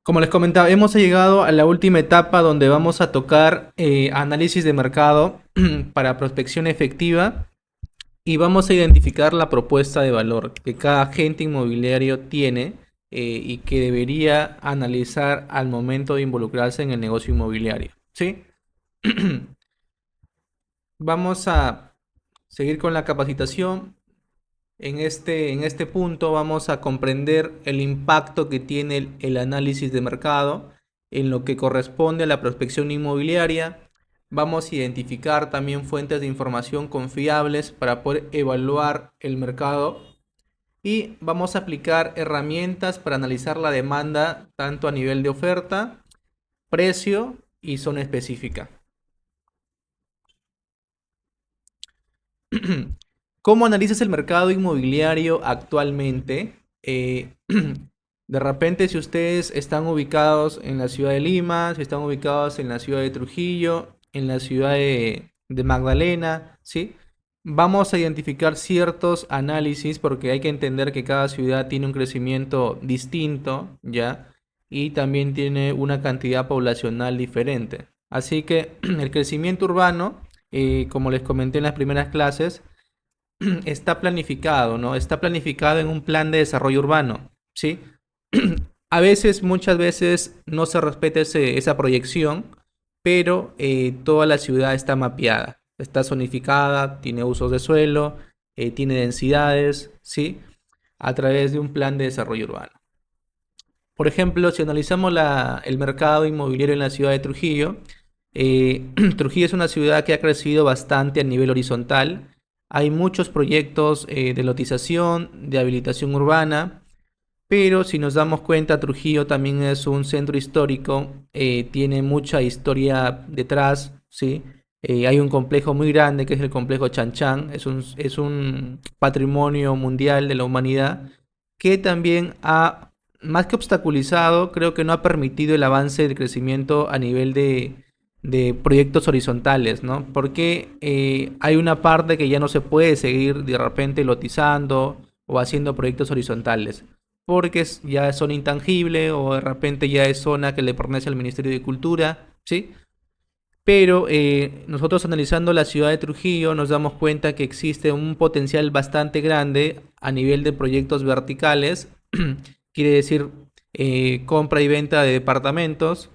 Como les comentaba, hemos llegado a la última etapa donde vamos a tocar análisis de mercado para prospección efectiva y vamos a identificar la propuesta de valor que cada agente inmobiliario tiene y que debería analizar al momento de involucrarse en el negocio inmobiliario. ¿Sí? Vamos a seguir con la capacitación. En este punto vamos a comprender el impacto que tiene el análisis de mercado en lo que corresponde a la prospección inmobiliaria. Vamos a identificar también fuentes de información confiables para poder evaluar el mercado y vamos a aplicar herramientas para analizar la demanda tanto a nivel de oferta, precio y zona específica. ¿Cómo analizas el mercado inmobiliario actualmente? De repente, si ustedes están ubicados en la ciudad de Lima, si están ubicados en la ciudad de Trujillo, en la ciudad de Magdalena, ¿sí? Vamos a identificar ciertos análisis porque hay que entender que cada ciudad tiene un crecimiento distinto, ¿ya? Y también tiene una cantidad poblacional diferente. Así que el crecimiento urbano, como les comenté en las primeras clases, está planificado, ¿no? Está planificado en un plan de desarrollo urbano, ¿sí? A veces, muchas veces no se respeta esa proyección, pero toda la ciudad está mapeada, está zonificada, tiene usos de suelo, tiene densidades, ¿sí? A través de un plan de desarrollo urbano. Por ejemplo, si analizamos el mercado inmobiliario en la ciudad de Trujillo, Trujillo es una ciudad que ha crecido bastante a nivel horizontal. Hay muchos proyectos de lotización, de habilitación urbana, pero si nos damos cuenta, Trujillo también es un centro histórico, tiene mucha historia detrás, ¿sí? Hay un complejo muy grande que es el complejo Chan Chan, es un patrimonio mundial de la humanidad que también ha, más que obstaculizado, creo que no ha permitido el avance del crecimiento a nivel de proyectos horizontales, ¿no? Porque hay una parte que ya no se puede seguir de repente lotizando o haciendo proyectos horizontales porque ya son intangibles o de repente ya es zona que le pertenece al Ministerio de Cultura, ¿sí? Pero nosotros analizando la ciudad de Trujillo nos damos cuenta que existe un potencial bastante grande a nivel de proyectos verticales, quiere decir compra y venta de departamentos.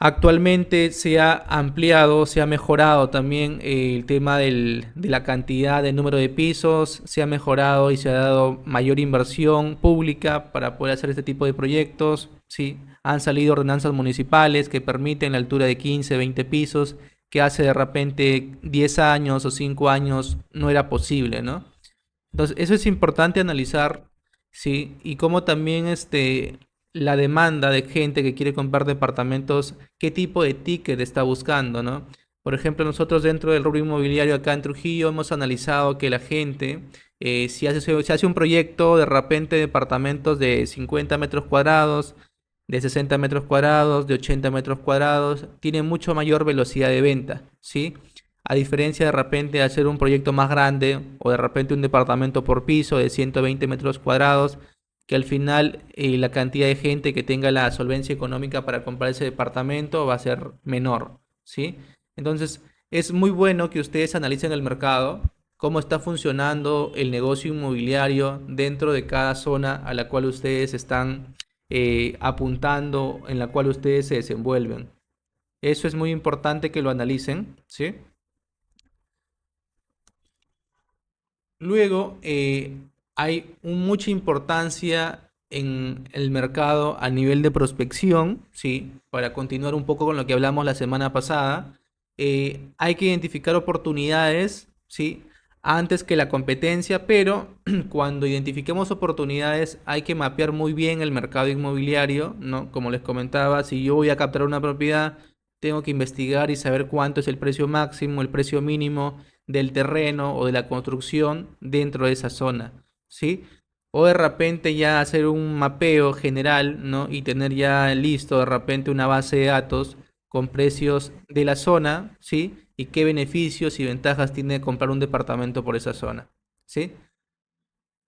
Actualmente se ha ampliado, se ha mejorado también el tema de la cantidad de número de pisos, se ha mejorado y se ha dado mayor inversión pública para poder hacer este tipo de proyectos. Sí, han salido ordenanzas municipales que permiten la altura de 15, 20 pisos, que hace de repente 10 años o 5 años no era posible, ¿no? Entonces, eso es importante analizar, sí, y cómo también la demanda de gente que quiere comprar departamentos, qué tipo de ticket está buscando, ¿no? Por ejemplo, nosotros dentro del rubro inmobiliario acá en Trujillo hemos analizado que la gente, si hace un proyecto de repente de departamentos de 50 metros cuadrados, de 60 metros cuadrados, de 80 metros cuadrados, tiene mucho mayor velocidad de venta, ¿sí? A diferencia de repente de hacer un proyecto más grande o de repente un departamento por piso de 120 metros cuadrados, que al final la cantidad de gente que tenga la solvencia económica para comprar ese departamento va a ser menor, ¿sí? Entonces, es muy bueno que ustedes analicen el mercado, cómo está funcionando el negocio inmobiliario dentro de cada zona a la cual ustedes están apuntando, en la cual ustedes se desenvuelven. Eso es muy importante que lo analicen, ¿sí? Luego, hay mucha importancia en el mercado a nivel de prospección, ¿sí? Para continuar un poco con lo que hablamos la semana pasada, hay que identificar oportunidades, ¿sí? Antes que la competencia, pero cuando identifiquemos oportunidades hay que mapear muy bien el mercado inmobiliario, ¿no? Como les comentaba, si yo voy a captar una propiedad, tengo que investigar y saber cuánto es el precio máximo, el precio mínimo del terreno o de la construcción dentro de esa zona, ¿sí? O de repente ya hacer un mapeo general, ¿no? Y tener ya listo de repente una base de datos con precios de la zona, ¿sí? Y qué beneficios y ventajas tiene comprar un departamento por esa zona, ¿sí?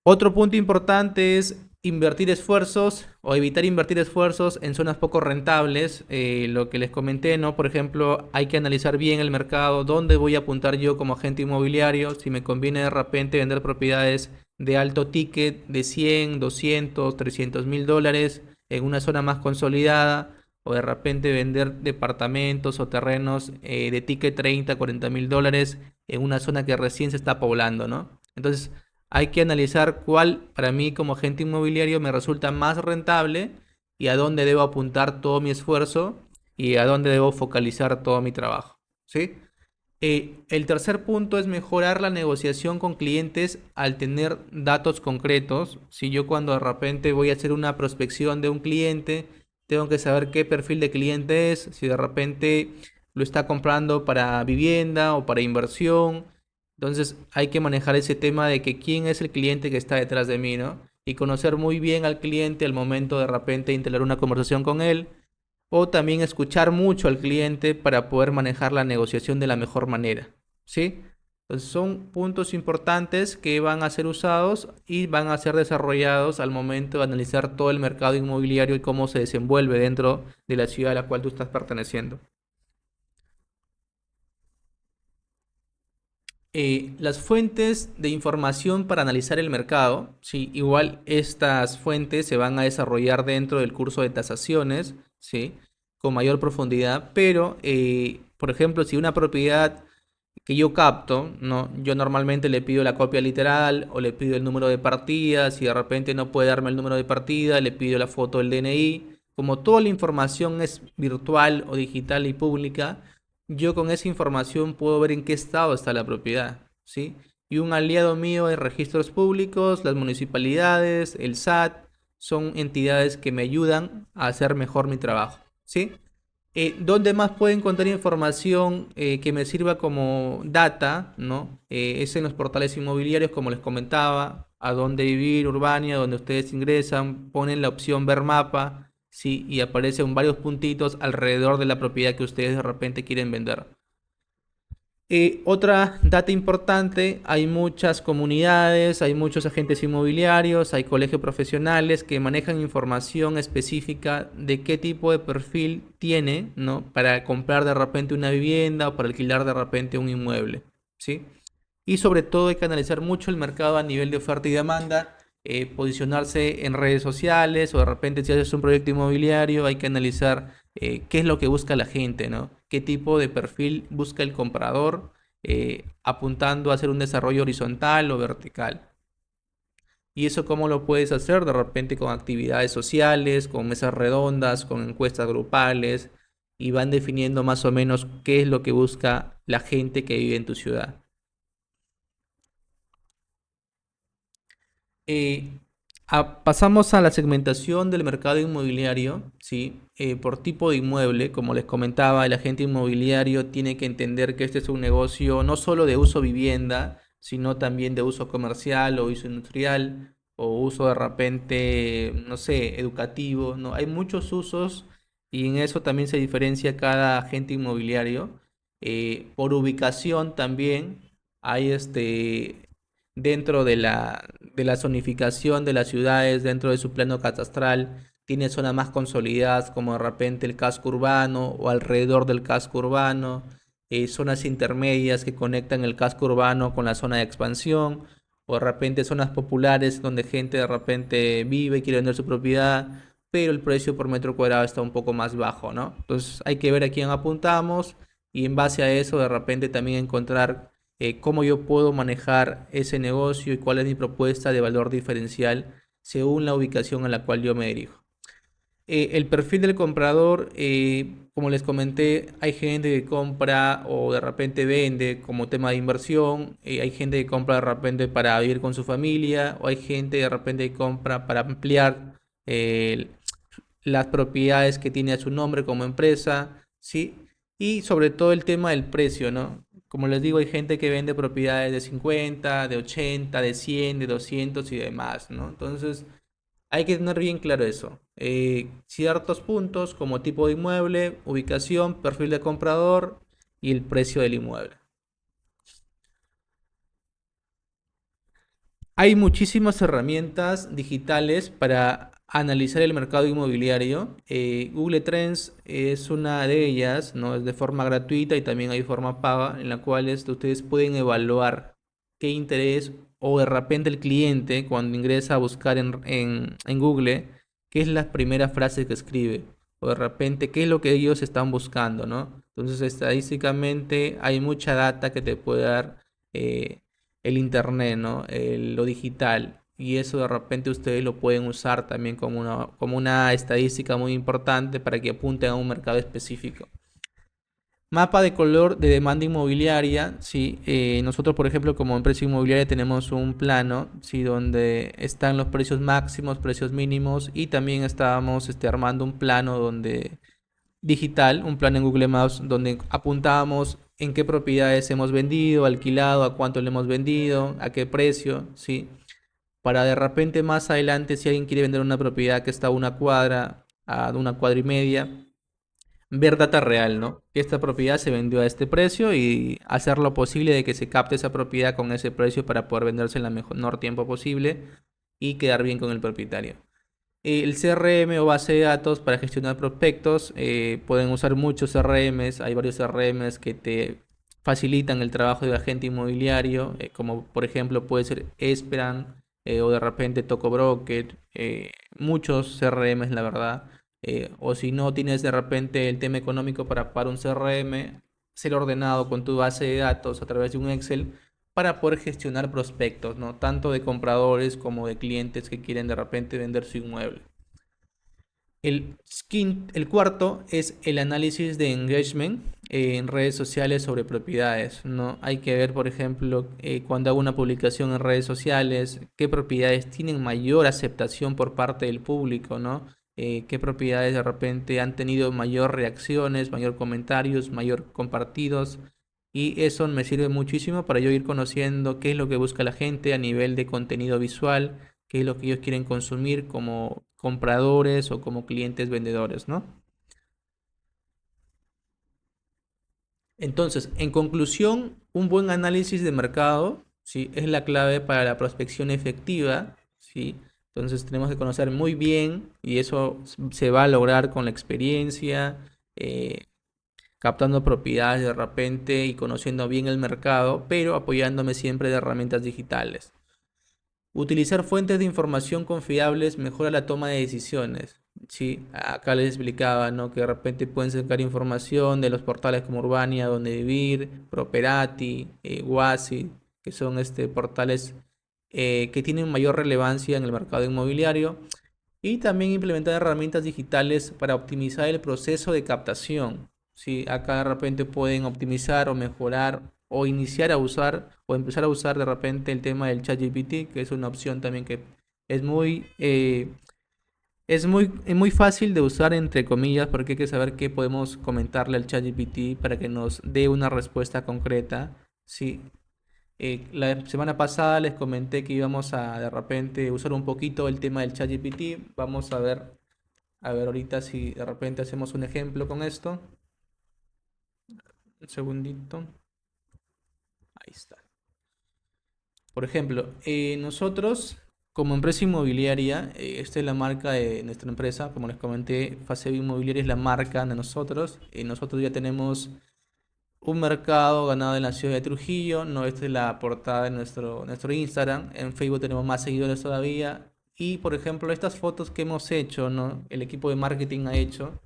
Otro punto importante es invertir esfuerzos o evitar invertir esfuerzos en zonas poco rentables. Lo que les comenté, ¿no? Por ejemplo, hay que analizar bien el mercado, dónde voy a apuntar yo como agente inmobiliario, si me conviene de repente vender propiedades de alto ticket de 100, 200, 300 mil dólares en una zona más consolidada, o de repente vender departamentos o terrenos de ticket 30, 40 mil dólares en una zona que recién se está poblando, ¿no? Entonces, hay que analizar cuál para mí como agente inmobiliario me resulta más rentable y a dónde debo apuntar todo mi esfuerzo y a dónde debo focalizar todo mi trabajo. ¿Sí? El tercer punto es mejorar la negociación con clientes al tener datos concretos. Si yo cuando de repente voy a hacer una prospección de un cliente, tengo que saber qué perfil de cliente es, si de repente lo está comprando para vivienda o para inversión. Entonces hay que manejar ese tema de que quién es el cliente que está detrás de mí, ¿no? Y conocer muy bien al cliente al momento de repente instalar una conversación con él, o también escuchar mucho al cliente para poder manejar la negociación de la mejor manera, ¿sí? Entonces son puntos importantes que van a ser usados y van a ser desarrollados al momento de analizar todo el mercado inmobiliario y cómo se desenvuelve dentro de la ciudad a la cual tú estás perteneciendo. Las fuentes de información para analizar el mercado, sí, igual estas fuentes se van a desarrollar dentro del curso de tasaciones, sí, con mayor profundidad, pero, por ejemplo, si una propiedad que yo capto, ¿no? Yo normalmente le pido la copia literal o le pido el número de partida, si de repente no puede darme el número de partida, le pido la foto del DNI. Como toda la información es virtual o digital y pública, yo con esa información puedo ver en qué estado está la propiedad, ¿sí? Y un aliado mío es registros públicos, las municipalidades, el SAT, son entidades que me ayudan a hacer mejor mi trabajo, ¿sí? ¿Dónde más puedo encontrar información que me sirva como data, ¿no? Es en los portales inmobiliarios, como les comentaba, a dónde vivir, Urbania, donde ustedes ingresan, ponen la opción ver mapa, sí, y aparecen varios puntitos alrededor de la propiedad que ustedes de repente quieren vender. Otra data importante, hay muchas comunidades, hay muchos agentes inmobiliarios, hay colegios profesionales que manejan información específica de qué tipo de perfil tiene, ¿no? Para comprar de repente una vivienda o para alquilar de repente un inmueble, ¿sí? Y sobre todo hay que analizar mucho el mercado a nivel de oferta y demanda, posicionarse en redes sociales o de repente si haces un proyecto inmobiliario hay que analizar qué es lo que busca la gente, ¿no? Qué tipo de perfil busca el comprador, apuntando a hacer un desarrollo horizontal o vertical. ¿Y eso cómo lo puedes hacer? De repente con actividades sociales, con mesas redondas, con encuestas grupales, y van definiendo más o menos qué es lo que busca la gente que vive en tu ciudad. Eh, Pasamos a la segmentación del mercado inmobiliario, ¿sí? Por tipo de inmueble, como les comentaba, el agente inmobiliario tiene que entender que este es un negocio no solo de uso vivienda, sino también de uso comercial o uso industrial o uso de repente, no sé, educativo, ¿no? Hay muchos usos y en eso también se diferencia cada agente inmobiliario. Por ubicación también hay dentro de la zonificación de las ciudades, dentro de su plano catastral, tiene zonas más consolidadas como de repente el casco urbano o alrededor del casco urbano, zonas intermedias que conectan el casco urbano con la zona de expansión, o de repente zonas populares donde gente de repente vive y quiere vender su propiedad, pero el precio por metro cuadrado está un poco más bajo, ¿no? Entonces hay que ver a quién apuntamos y en base a eso de repente también encontrar cómo yo puedo manejar ese negocio y cuál es mi propuesta de valor diferencial según la ubicación a la cual yo me dirijo. El perfil del comprador, como les comenté, hay gente que compra o de repente vende como tema de inversión, hay gente que compra de repente para vivir con su familia, o hay gente de repente que compra para ampliar eh, las propiedades que tiene a su nombre como empresa, ¿sí? Y sobre todo el tema del precio, ¿no? Como les digo, hay gente que vende propiedades de 50, de 80, de 100, de 200 y demás, ¿no? Entonces, hay que tener bien claro eso. Ciertos puntos como tipo de inmueble, ubicación, perfil de comprador y el precio del inmueble. Hay muchísimas herramientas digitales para analizar el mercado inmobiliario. Google Trends es una de ellas, ¿no? Es de forma gratuita y también hay forma paga en la cual ustedes pueden evaluar qué interés o de repente el cliente cuando ingresa a buscar en Google, qué es la primera frase que escribe o de repente qué es lo que ellos están buscando, ¿no? Entonces, estadísticamente hay mucha data que te puede dar eh, el internet, ¿no? Lo digital. Y eso de repente ustedes lo pueden usar también como una estadística muy importante para que apunten a un mercado específico. Mapa de color de demanda inmobiliaria, sí. Nosotros, por ejemplo, como empresa inmobiliaria tenemos un plano, sí, donde están los precios máximos, precios mínimos y también estábamos armando un plano donde digital, un plan en Google Maps donde apuntábamos en qué propiedades hemos vendido, alquilado, a cuánto le hemos vendido, a qué precio, ¿sí? Para de repente más adelante, si alguien quiere vender una propiedad que está a una cuadra y media, ver data real, ¿no? Que esta propiedad se vendió a este precio y hacer lo posible de que se capte esa propiedad con ese precio para poder venderse en el menor tiempo posible y quedar bien con el propietario. El CRM o base de datos para gestionar prospectos, pueden usar muchos CRMs, hay varios CRMs que te facilitan el trabajo de agente inmobiliario, como por ejemplo puede ser Esperan o de repente TocoBroker, muchos CRMs la verdad, o si no tienes de repente el tema económico para un CRM, ser ordenado con tu base de datos a través de un Excel para poder gestionar prospectos, ¿no? Tanto de compradores como de clientes que quieren de repente vender su inmueble. El cuarto es el análisis de engagement en redes sociales sobre propiedades, ¿no? Hay que ver, por ejemplo, cuando hago una publicación en redes sociales, qué propiedades tienen mayor aceptación por parte del público, ¿no? Qué propiedades de repente han tenido mayor reacciones, mayor comentarios, mayor compartidos. Y eso me sirve muchísimo para yo ir conociendo qué es lo que busca la gente a nivel de contenido visual, qué es lo que ellos quieren consumir como compradores o como clientes vendedores, ¿no? Entonces, en conclusión, un buen análisis de mercado, ¿sí? Es la clave para la prospección efectiva, ¿sí? Entonces tenemos que conocer muy bien y eso se va a lograr con la experiencia, eh, captando propiedades de repente y conociendo bien el mercado, pero apoyándome siempre de herramientas digitales. Utilizar fuentes de información confiables mejora la toma de decisiones. Sí, acá les explicaba, ¿no? Que de repente pueden sacar información de los portales como Urbania, Donde Vivir, Properati, Guasi, que son portales que tienen mayor relevancia en el mercado inmobiliario. Y también implementar herramientas digitales para optimizar el proceso de captación. Sí, acá de repente pueden optimizar o mejorar o iniciar a usar o empezar a usar de repente el tema del ChatGPT, que es una opción también que es muy fácil de usar entre comillas porque hay que saber qué podemos comentarle al ChatGPT para que nos dé una respuesta concreta. Sí, la semana pasada les comenté que íbamos a de repente usar un poquito el tema del ChatGPT. Vamos a ver ahorita si de repente hacemos un ejemplo con esto. Un segundito. Ahí está. Por ejemplo, nosotros como empresa inmobiliaria, esta es la marca de nuestra empresa, como les comenté, Faceb Inmobiliaria es la marca de nosotros. Nosotros ya tenemos un mercado ganado en la ciudad de Trujillo, no, esta es la portada de nuestro Instagram. En Facebook tenemos más seguidores todavía. Y por ejemplo, estas fotos que hemos hecho, ¿no? El equipo de marketing ha hecho,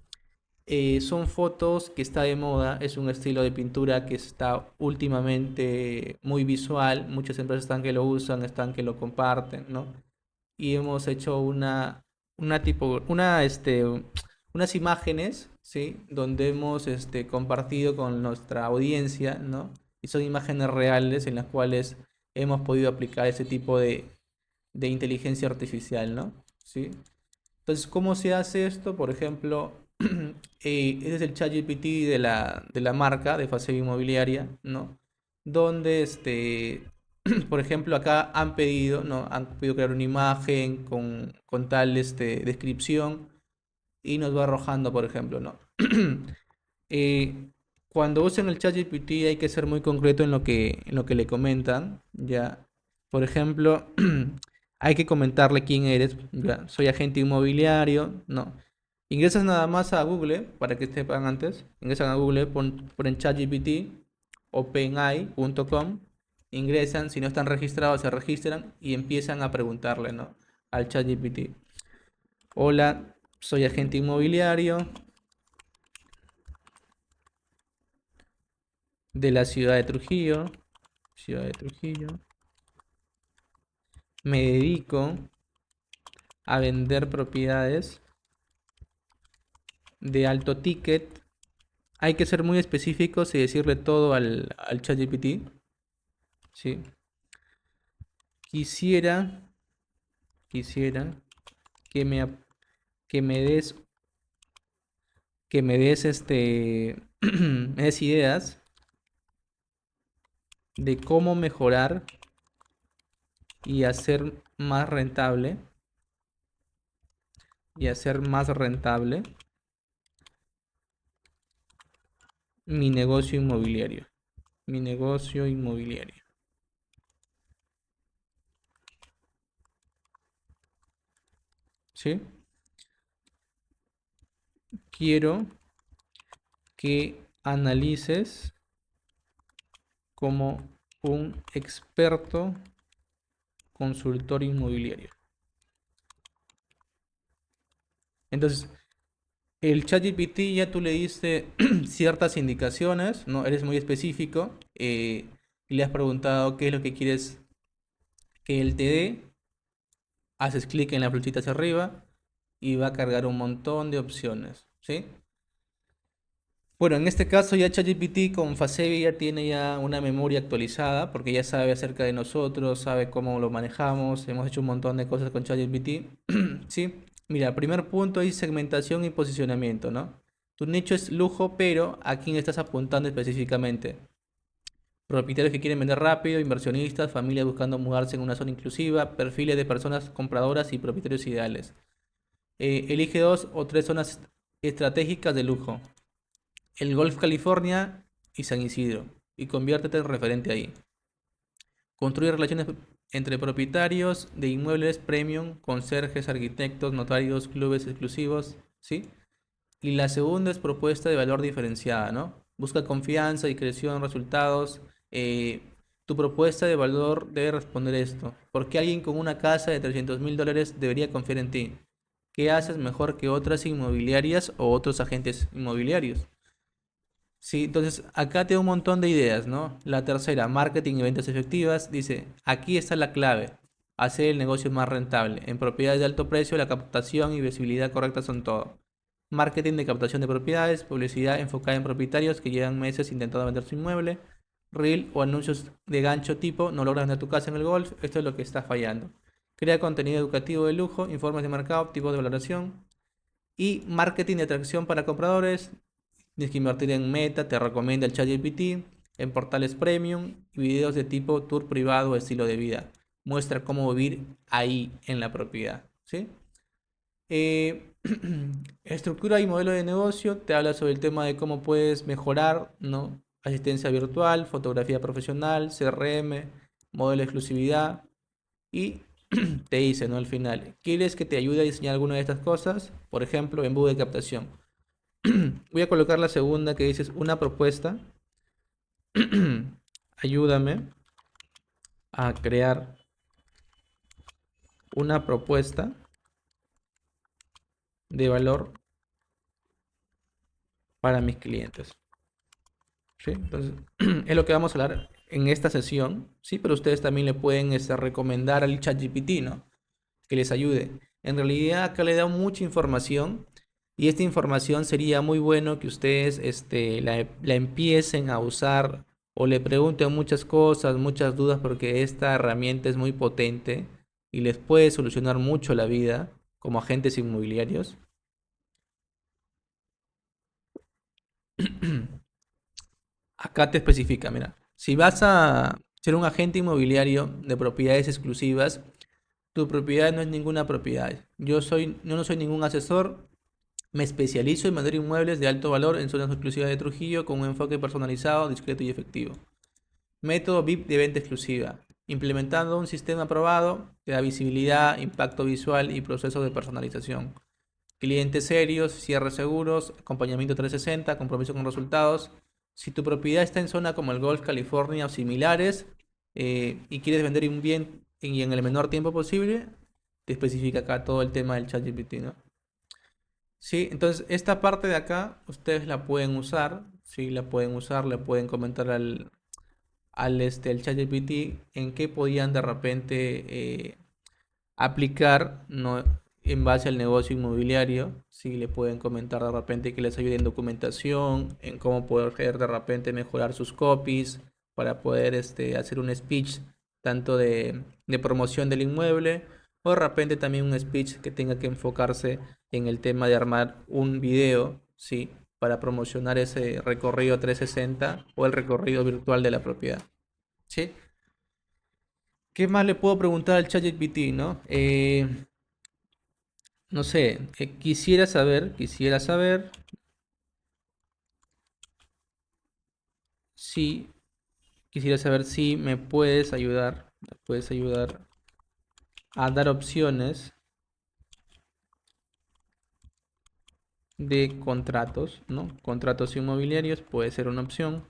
son fotos que está de moda, es un estilo de pintura que está últimamente muy visual, muchas empresas están que lo usan, están que lo comparten, ¿no? Y hemos hecho unas imágenes, ¿sí? Donde hemos compartido con nuestra audiencia, ¿no? Y son imágenes reales en las cuales hemos podido aplicar ese tipo de inteligencia artificial, ¿no? ¿Sí? Entonces, ¿cómo se hace esto? Por ejemplo, ese es el ChatGPT de la marca de Faceb Inmobiliaria, ¿no? Donde, por ejemplo, acá han pedido, ¿no? Han pedido crear una imagen con tal, descripción y nos va arrojando, por ejemplo, ¿no? Eh, Cuando usen el ChatGPT hay que ser muy concreto en lo que le comentan, ¿ya? Por ejemplo, hay que comentarle quién eres. Ya, soy agente inmobiliario. No. Ingresas nada más a Google, para que sepan antes. Ingresan a Google, ponen ChatGPT, openai.com. Ingresan, si no están registrados, se registran y empiezan a preguntarle, ¿no? Al ChatGPT. Hola, soy agente inmobiliario de la ciudad de Trujillo. Ciudad de Trujillo. Me dedico a vender propiedades de alto ticket. Hay que ser muy específicos y decirle todo al ChatGPT. ¿Sí? Quisiera que me, que me des, que me des me des ideas de cómo mejorar y hacer más rentable mi negocio inmobiliario. Mi negocio inmobiliario. ¿Sí? Quiero que analices como un experto consultor inmobiliario. Entonces, el ChatGPT ya tú le diste ciertas indicaciones, ¿no? Eres muy específico y le has preguntado qué es lo que quieres que él te dé. Haces clic en la flechita hacia arriba y va a cargar un montón de opciones, ¿sí? Bueno, en este caso ya ChatGPT con Facebi ya tiene ya una memoria actualizada porque ya sabe acerca de nosotros, sabe cómo lo manejamos, hemos hecho un montón de cosas con ChatGPT. Sí, mira, primer punto es segmentación y posicionamiento, ¿no? Tu nicho es lujo, pero ¿a quién estás apuntando específicamente? Propietarios que quieren vender rápido, inversionistas, familias buscando mudarse en una zona inclusiva, perfiles de personas compradoras y propietarios ideales. Elige 2 o 3 zonas estratégicas de lujo. El Golf California y San Isidro, y conviértete en referente ahí. Construye relaciones entre propietarios de inmuebles premium, conserjes, arquitectos, notarios, clubes exclusivos, ¿sí? Y la segunda es propuesta de valor diferenciada, ¿no? Busca confianza, discreción, resultados. Eh, Tu propuesta de valor debe responder esto. ¿Por qué alguien con una casa de $300.000 debería confiar en ti? ¿Qué haces mejor que otras inmobiliarias o otros agentes inmobiliarios? Sí, entonces acá te da un montón de ideas, ¿no? La tercera, marketing y ventas efectivas, dice, aquí está la clave, hacer el negocio más rentable. En propiedades de alto precio, la captación y visibilidad correcta son todo. Marketing de captación de propiedades, publicidad enfocada en propietarios que llevan meses intentando vender su inmueble, reel o anuncios de gancho tipo, no logras vender tu casa en el golf, esto es lo que está fallando. Crea contenido educativo de lujo, informes de mercado, tipos de valoración y marketing de atracción para compradores. Tienes que invertir en Meta, te recomienda el ChatGPT, en portales premium y videos de tipo tour privado o estilo de vida. Muestra cómo vivir ahí en la propiedad, ¿sí? Eh, Estructura y modelo de negocio, te habla sobre el tema de cómo puedes mejorar, ¿no? Asistencia virtual, fotografía profesional, CRM, modelo de exclusividad y te dice, ¿no? Al final, ¿quieres que te ayude a diseñar alguna de estas cosas? Por ejemplo, embudo de captación. Voy a colocar la segunda que dices una propuesta. Ayúdame a crear una propuesta de valor para mis clientes. ¿Sí? Entonces, es lo que vamos a hablar en esta sesión. Sí, pero ustedes también le pueden recomendar al ChatGPT, ¿no? Que les ayude. En realidad acá le da mucha información y esta información sería muy bueno que ustedes la empiecen a usar o le pregunten muchas cosas, muchas dudas porque esta herramienta es muy potente y les puede solucionar mucho la vida como agentes inmobiliarios. Acá te especifica, mira, si vas a ser un agente inmobiliario de propiedades exclusivas, tu propiedad no es ninguna propiedad. Yo no soy ningún asesor. Me especializo en vender inmuebles de alto valor en zonas exclusivas de Trujillo con un enfoque personalizado, discreto y efectivo. Método VIP de venta exclusiva. Implementando un sistema probado, te da visibilidad, impacto visual y proceso de personalización. Clientes serios, cierres seguros, acompañamiento 360, compromiso con resultados. Si tu propiedad está en zona como el Golf, California o similares y quieres vender un bien y en el menor tiempo posible, te especifica acá todo el tema del ChatGPT, ¿no? Sí, entonces esta parte de acá ustedes la pueden usar, sí, la pueden usar, le pueden comentar al ChatGPT en qué podían de repente aplicar, ¿no? En base al negocio inmobiliario, si le pueden comentar de repente que les ayude en documentación, en cómo poder de repente mejorar sus copies para poder hacer un speech tanto de promoción del inmueble o de repente también un speech que tenga que enfocarse en el tema de armar un video, ¿sí? Para promocionar ese recorrido 360 o el recorrido virtual de la propiedad, ¿sí? ¿Qué más le puedo preguntar al ChatGPT, no? No sé, quisiera saber si, quisiera saber si me puedes ayudar a dar opciones de contratos, ¿no? Contratos inmobiliarios puede ser una opción.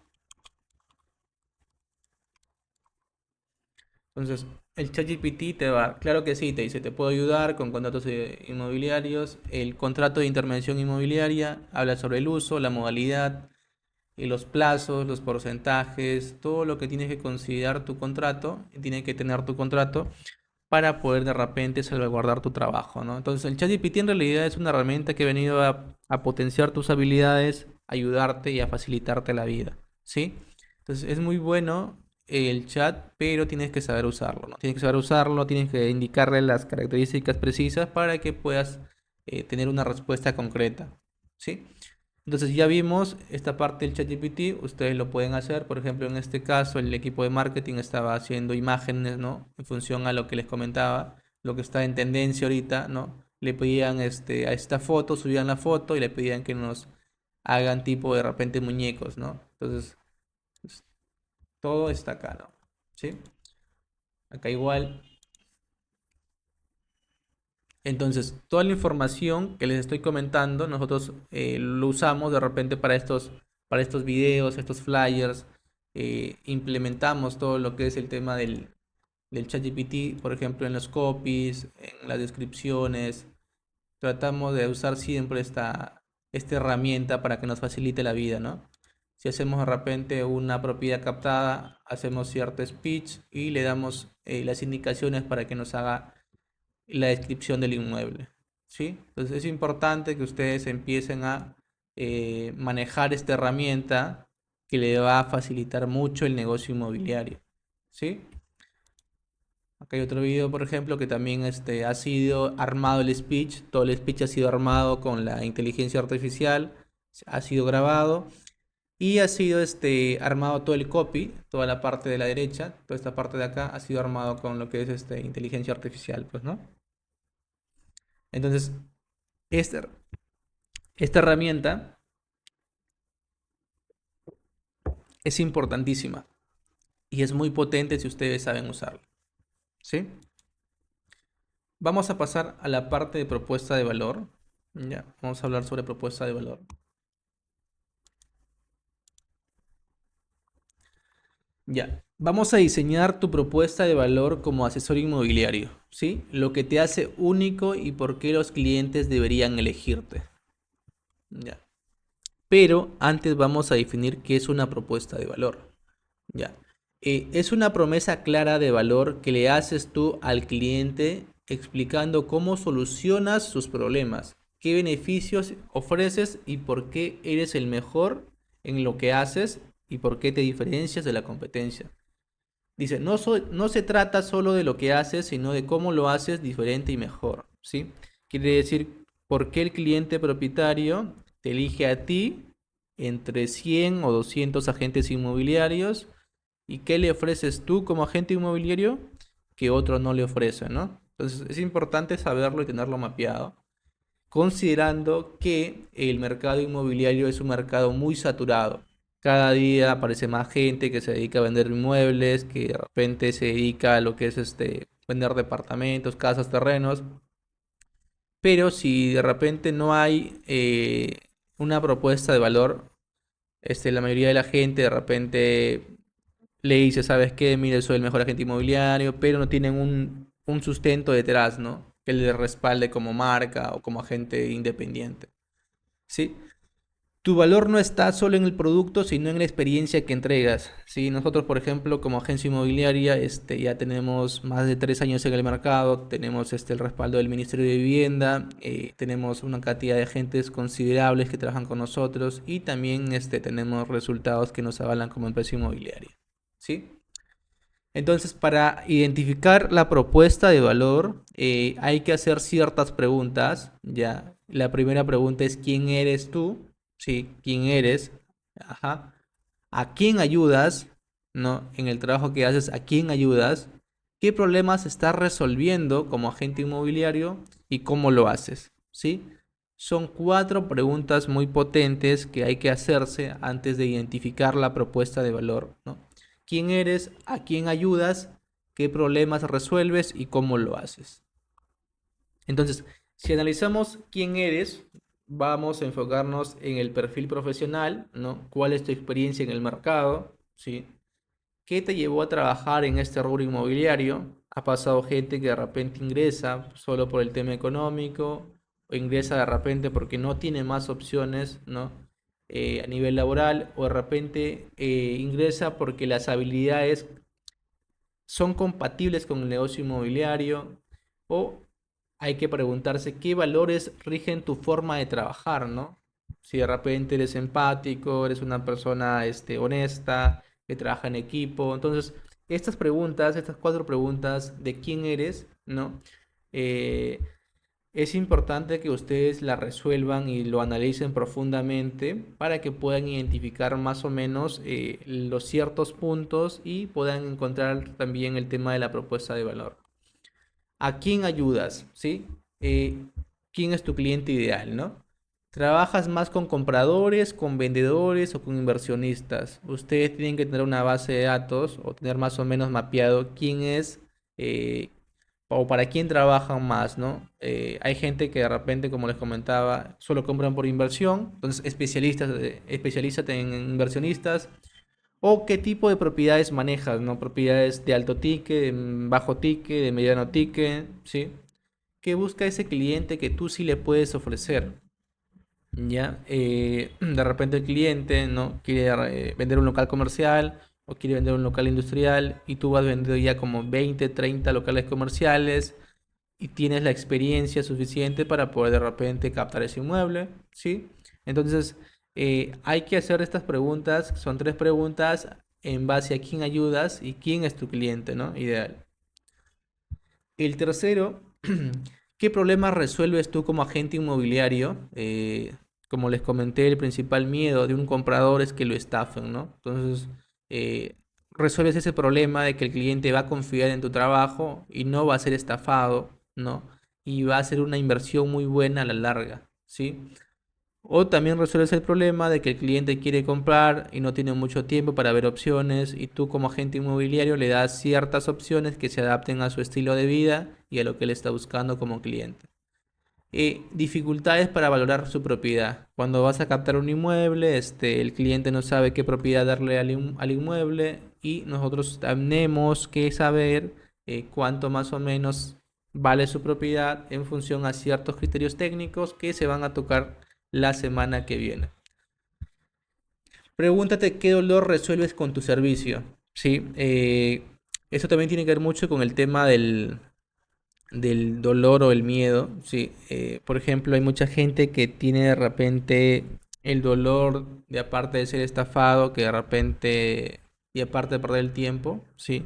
Entonces, el ChatGPT te va, claro que sí, te dice, te puedo ayudar con contratos inmobiliarios. El contrato de intervención inmobiliaria habla sobre el uso, la modalidad, y los plazos, los porcentajes, todo lo que tienes que considerar tu contrato, tiene que tener tu contrato para poder de repente salvaguardar tu trabajo, ¿no? Entonces el ChatGPT en realidad es una herramienta que ha venido a potenciar tus habilidades, ayudarte y a facilitarte la vida, ¿sí? Entonces es muy bueno el chat, pero tienes que saber usarlo, ¿no? Tienes que saber usarlo, tienes que indicarle las características precisas para que puedas tener una respuesta concreta, ¿sí? Entonces ya vimos esta parte del ChatGPT, ustedes lo pueden hacer, por ejemplo, en este caso el equipo de marketing estaba haciendo imágenes, ¿no? En función a lo que les comentaba, lo que está en tendencia ahorita, ¿no? Le pedían a esta foto, subían la foto y le pedían que nos hagan tipo de repente muñecos, ¿no? Entonces, pues, todo está acá, ¿no? ¿Sí? Acá igual. Entonces, toda la información que les estoy comentando, nosotros lo usamos de repente para estos videos, estos flyers, implementamos todo lo que es el tema del ChatGPT, por ejemplo, en los copies, en las descripciones. Tratamos de usar siempre esta herramienta para que nos facilite la vida, ¿no? Si hacemos de repente una propiedad captada, hacemos cierto speech y le damos las indicaciones para que nos haga la descripción del inmueble, ¿sí? Entonces es importante que ustedes empiecen a manejar esta herramienta que le va a facilitar mucho el negocio inmobiliario, ¿sí? Acá hay otro video, por ejemplo, que también ha sido armado el speech, todo el speech ha sido armado con la inteligencia artificial, ha sido grabado y ha sido armado todo el copy, toda la parte de la derecha, toda esta parte de acá ha sido armado con lo que es inteligencia artificial, pues, ¿no? Entonces, esta, esta herramienta es importantísima y es muy potente si ustedes saben usarla, ¿sí? Vamos a pasar a la parte de propuesta de valor. Ya, vamos a hablar sobre propuesta de valor. Ya, vamos a diseñar tu propuesta de valor como asesor inmobiliario, ¿sí? Lo que te hace único y por qué los clientes deberían elegirte. Ya. Pero antes vamos a definir qué es una propuesta de valor. Ya. Es una promesa clara de valor que le haces tú al cliente explicando cómo solucionas sus problemas, qué beneficios ofreces y por qué eres el mejor en lo que haces y por qué te diferencias de la competencia. Dice, no se trata solo de lo que haces, sino de cómo lo haces diferente y mejor, ¿sí? Quiere decir, por qué el cliente propietario te elige a ti entre 100 o 200 agentes inmobiliarios y qué le ofreces tú como agente inmobiliario que otro no le ofrece, ¿no? Entonces es importante saberlo y tenerlo mapeado, considerando que el mercado inmobiliario es un mercado muy saturado. Cada día aparece más gente que se dedica a vender inmuebles, que de repente se dedica a lo que es vender departamentos, casas, terrenos. Pero si de repente no hay una propuesta de valor, la mayoría de la gente de repente le dice, ¿sabes qué? Mire, soy el mejor agente inmobiliario, pero no tienen un sustento detrás, ¿no? Que le respalde como marca o como agente independiente. ¿Sí? Tu valor no está solo en el producto, sino en la experiencia que entregas. ¿Sí? Nosotros, por ejemplo, como agencia inmobiliaria, ya tenemos más de 3 años en el mercado, tenemos el respaldo del Ministerio de Vivienda, tenemos una cantidad de agentes considerables que trabajan con nosotros y también tenemos resultados que nos avalan como empresa inmobiliaria. ¿Sí? Entonces, para identificar la propuesta de valor, hay que hacer ciertas preguntas. Ya, la primera pregunta es ¿quién eres tú? Sí, ¿quién eres? Ajá. ¿A quién ayudas? ¿No? En el trabajo que haces, ¿a quién ayudas? ¿Qué problemas estás resolviendo como agente inmobiliario y cómo lo haces? ¿Sí? Son 4 preguntas muy potentes que hay que hacerse antes de identificar la propuesta de valor, ¿no? ¿Quién eres? ¿A quién ayudas? ¿Qué problemas resuelves y cómo lo haces? Entonces, si analizamos quién eres, vamos a enfocarnos en el perfil profesional, ¿no? ¿Cuál es tu experiencia en el mercado? ¿Sí? ¿Qué te llevó a trabajar en este rubro inmobiliario? ¿Ha pasado gente que de repente ingresa solo por el tema económico o ingresa de repente porque no tiene más opciones, ¿no? A nivel laboral, o de repente ingresa porque las habilidades son compatibles con el negocio inmobiliario, o hay que preguntarse qué valores rigen tu forma de trabajar, ¿no? Si de repente eres empático, eres una persona honesta, que trabaja en equipo. Entonces, estas preguntas, estas 4 preguntas de quién eres, ¿no? Eh, es importante que ustedes la resuelvan y lo analicen profundamente para que puedan identificar más o menos los ciertos puntos y puedan encontrar también el tema de la propuesta de valor. ¿A quién ayudas? ¿Sí? Eh, ¿Quién es tu cliente ideal, no? ¿Trabajas más con compradores, con vendedores o con inversionistas? Ustedes tienen que tener una base de datos o tener más o menos mapeado quién es eh, o para quién trabajan más, ¿no? Hay gente que de repente, como les comentaba, solo compran por inversión, entonces especialízate en inversionistas. O qué tipo de propiedades manejas, ¿no? Propiedades de alto ticket, de bajo ticket, de mediano ticket, ¿sí? ¿Qué busca ese cliente que tú sí le puedes ofrecer? ¿Ya? De repente el cliente, ¿no? Quiere vender un local comercial o quiere vender un local industrial y tú vas vendiendo ya como 20, 30 locales comerciales y tienes la experiencia suficiente para poder de repente captar ese inmueble, ¿sí? Entonces, hay que hacer estas preguntas, son 3 preguntas en base a quién ayudas y quién es tu cliente, ¿no? Ideal. El tercero, ¿qué problemas resuelves tú como agente inmobiliario? Como les comenté, el principal miedo de un comprador es que lo estafen, ¿no? Entonces, eh, resuelves ese problema de que el cliente va a confiar en tu trabajo y no va a ser estafado, ¿no? Y va a ser una inversión muy buena a la larga, ¿sí? O también resuelves el problema de que el cliente quiere comprar y no tiene mucho tiempo para ver opciones y tú como agente inmobiliario le das ciertas opciones que se adapten a su estilo de vida y a lo que él está buscando como cliente. Dificultades para valorar su propiedad. Cuando vas a captar un inmueble, el cliente no sabe qué propiedad darle al inmueble y nosotros tenemos que saber cuánto más o menos vale su propiedad en función a ciertos criterios técnicos que se van a tocar la semana que viene. Pregúntate qué dolor resuelves con tu servicio. ¿Sí? Eso también tiene que ver mucho con el tema del dolor o el miedo. ¿Sí? Por ejemplo, hay mucha gente que tiene de repente el dolor de aparte de ser estafado, que de repente y aparte de perder el tiempo, ¿sí?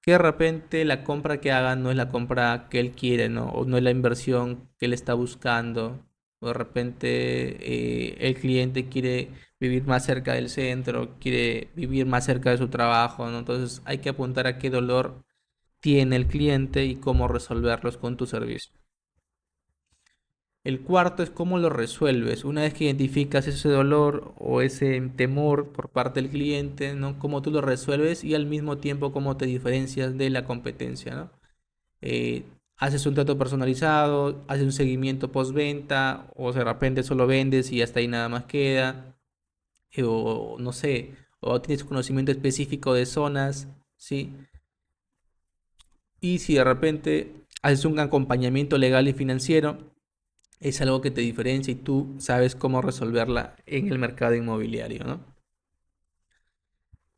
Que de repente la compra que hagan no es la compra que él quiere, ¿no? O no es la inversión que él está buscando. O de repente el cliente quiere vivir más cerca del centro, quiere vivir más cerca de su trabajo, ¿no? Entonces hay que apuntar a qué dolor tiene el cliente y cómo resolverlos con tu servicio. El cuarto es cómo lo resuelves. Una vez que identificas ese dolor o ese temor por parte del cliente, ¿no? Cómo tú lo resuelves y al mismo tiempo cómo te diferencias de la competencia, ¿no? Eh, Haces un trato personalizado, haces un seguimiento postventa o de repente solo vendes y hasta ahí nada más queda. O no sé, o tienes conocimiento específico de zonas, ¿sí? Y si de repente haces un acompañamiento legal y financiero, es algo que te diferencia y tú sabes cómo resolverla en el mercado inmobiliario, ¿no?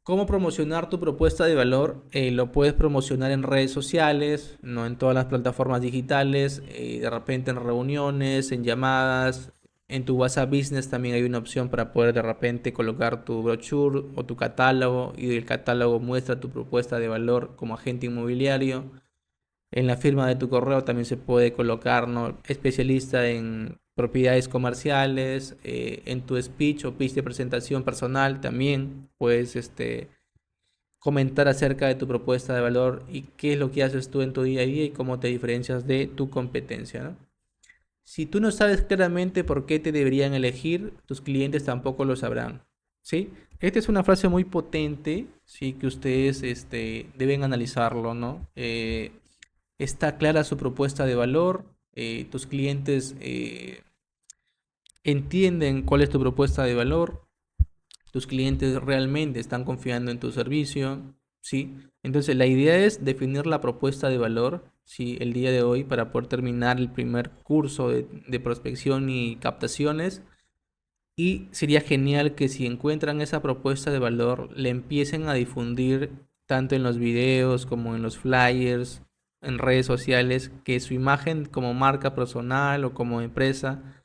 ¿Cómo promocionar tu propuesta de valor? Lo puedes promocionar en redes sociales, no en todas las plataformas digitales, de repente en reuniones, en llamadas, en tu WhatsApp Business también hay una opción para poder de repente colocar tu brochure o tu catálogo y el catálogo muestra tu propuesta de valor como agente inmobiliario. En la firma de tu correo también se puede colocar, ¿no? Especialista en propiedades comerciales, en tu speech o pitch de presentación personal también puedes comentar acerca de tu propuesta de valor y qué es lo que haces tú en tu día a día y cómo te diferencias de tu competencia, ¿no? Si tú no sabes claramente por qué te deberían elegir, tus clientes tampoco lo sabrán, ¿sí? Esta es una frase muy potente, sí, que ustedes deben analizarlo, ¿no? Está clara su propuesta de valor, tus clientes entienden cuál es tu propuesta de valor, tus clientes realmente están confiando en tu servicio, ¿sí? Entonces la idea es definir la propuesta de valor, ¿sí? El día de hoy para poder terminar el primer curso de prospección y captaciones. Y sería genial que si encuentran esa propuesta de valor, le empiecen a difundir tanto en los videos como en los flyers, en redes sociales, que su imagen como marca personal o como empresa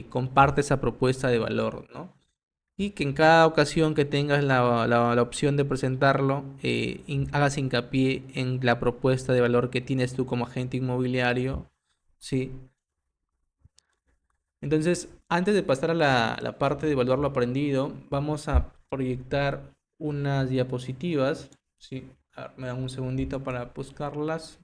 comparte esa propuesta de valor, ¿no? Y que en cada ocasión que tengas la opción de presentarlo, hagas hincapié en la propuesta de valor que tienes tú como agente inmobiliario, ¿sí? Entonces, antes de pasar a la parte de evaluar lo aprendido, vamos a proyectar unas diapositivas, ¿sí? A ver, me dan un segundito para buscarlas.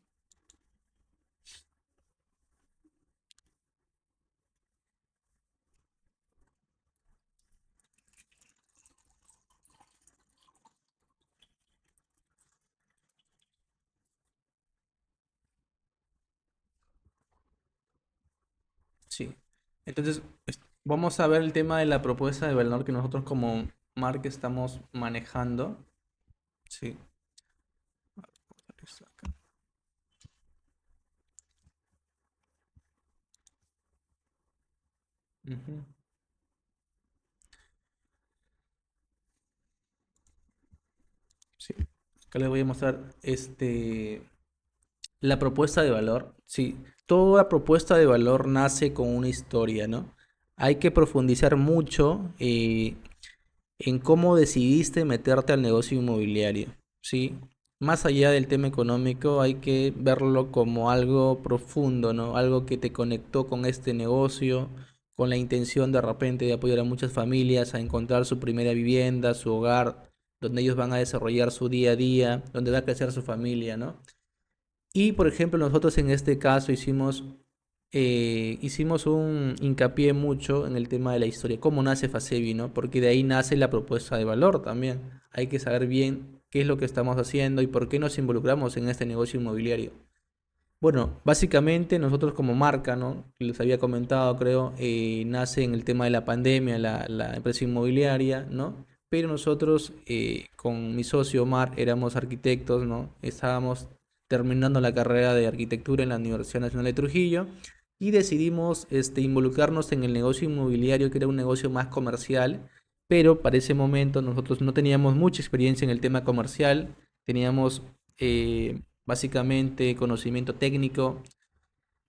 Sí. Entonces, vamos a ver el tema de la propuesta de valor que nosotros como marca estamos manejando. Sí. Ujú. Sí. Acá les voy a mostrar la propuesta de valor. Sí, toda propuesta de valor nace con una historia, ¿no? Hay que profundizar mucho en cómo decidiste meterte al negocio inmobiliario, ¿sí? Más allá del tema económico, hay que verlo como algo profundo, ¿no? Algo que te conectó con este negocio, con la intención de repente de apoyar a muchas familias a encontrar su primera vivienda, su hogar, donde ellos van a desarrollar su día a día, donde va a crecer su familia, ¿no? Y por ejemplo, nosotros en este caso hicimos un hincapié mucho en el tema de la historia, cómo nace Facevi, ¿no? Porque de ahí nace la propuesta de valor también. Hay que saber bien qué es lo que estamos haciendo y por qué nos involucramos en este negocio inmobiliario. Bueno, básicamente nosotros como marca, ¿no? Les había comentado, creo, nace en el tema de la pandemia, la empresa inmobiliaria, ¿no? Pero nosotros con mi socio Omar éramos arquitectos, ¿no? Estábamos terminando la carrera de arquitectura en la Universidad Nacional de Trujillo y decidimos involucrarnos en el negocio inmobiliario, que era un negocio más comercial, pero para ese momento nosotros no teníamos mucha experiencia en el tema comercial, teníamos básicamente conocimiento técnico,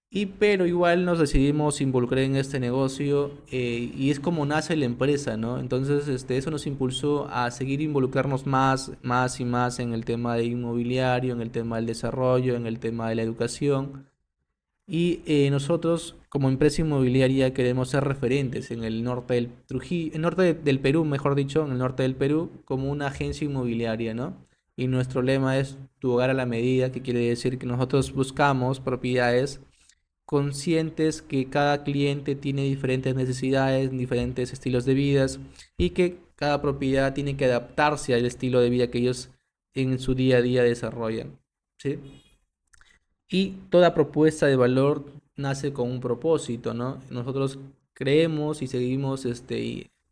y pero igual nos decidimos involucrar en este negocio y es como nace la empresa, ¿no? Entonces, eso nos impulsó a seguir involucrarnos más y más en el tema de inmobiliario, en el tema del desarrollo, en el tema de la educación. Y nosotros, como empresa inmobiliaria, queremos ser referentes en el norte del Trujillo, el norte del Perú, mejor dicho, en el norte del Perú, como una agencia inmobiliaria, ¿no? Y nuestro lema es tu hogar a la medida, que quiere decir que nosotros buscamos propiedades conscientes que cada cliente tiene diferentes necesidades, diferentes estilos de vidas y que cada propiedad tiene que adaptarse al estilo de vida que ellos en su día a día desarrollan, ¿sí? Y toda propuesta de valor nace con un propósito, ¿no? Nosotros creemos y seguimos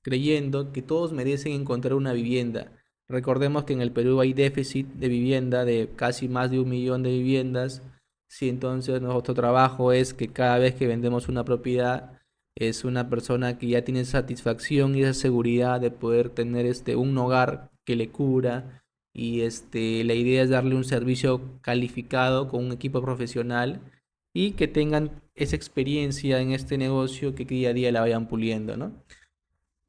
creyendo que todos merecen encontrar una vivienda. Recordemos que en el Perú hay déficit de vivienda de casi más de 1 millón de viviendas. Sí, entonces nuestro trabajo es que cada vez que vendemos una propiedad es una persona que ya tiene satisfacción y esa seguridad de poder tener un hogar que le cura y la idea es darle un servicio calificado con un equipo profesional y que tengan esa experiencia en este negocio que día a día la vayan puliendo, ¿no?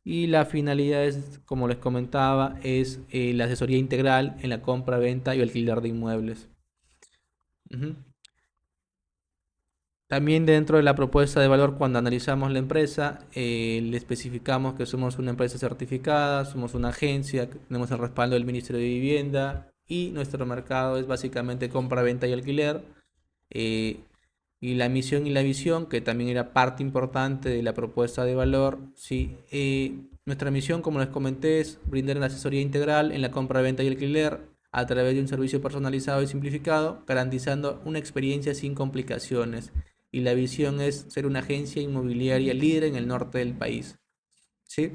Y la finalidad es, como les comentaba, es la asesoría integral en la compra, venta y alquiler de inmuebles. Ujú. También dentro de la propuesta de valor, cuando analizamos la empresa, le especificamos que somos una empresa certificada, somos una agencia, que tenemos el respaldo del Ministerio de Vivienda y nuestro mercado es básicamente compra, venta y alquiler. eh, y la misión y la visión, que también era parte importante de la propuesta de valor, ¿sí? Nuestra misión, como les comenté, es brindar una asesoría integral en la compra, venta y alquiler a través de un servicio personalizado y simplificado, garantizando una experiencia sin complicaciones. Y la visión es ser una agencia inmobiliaria líder en el norte del país, ¿sí?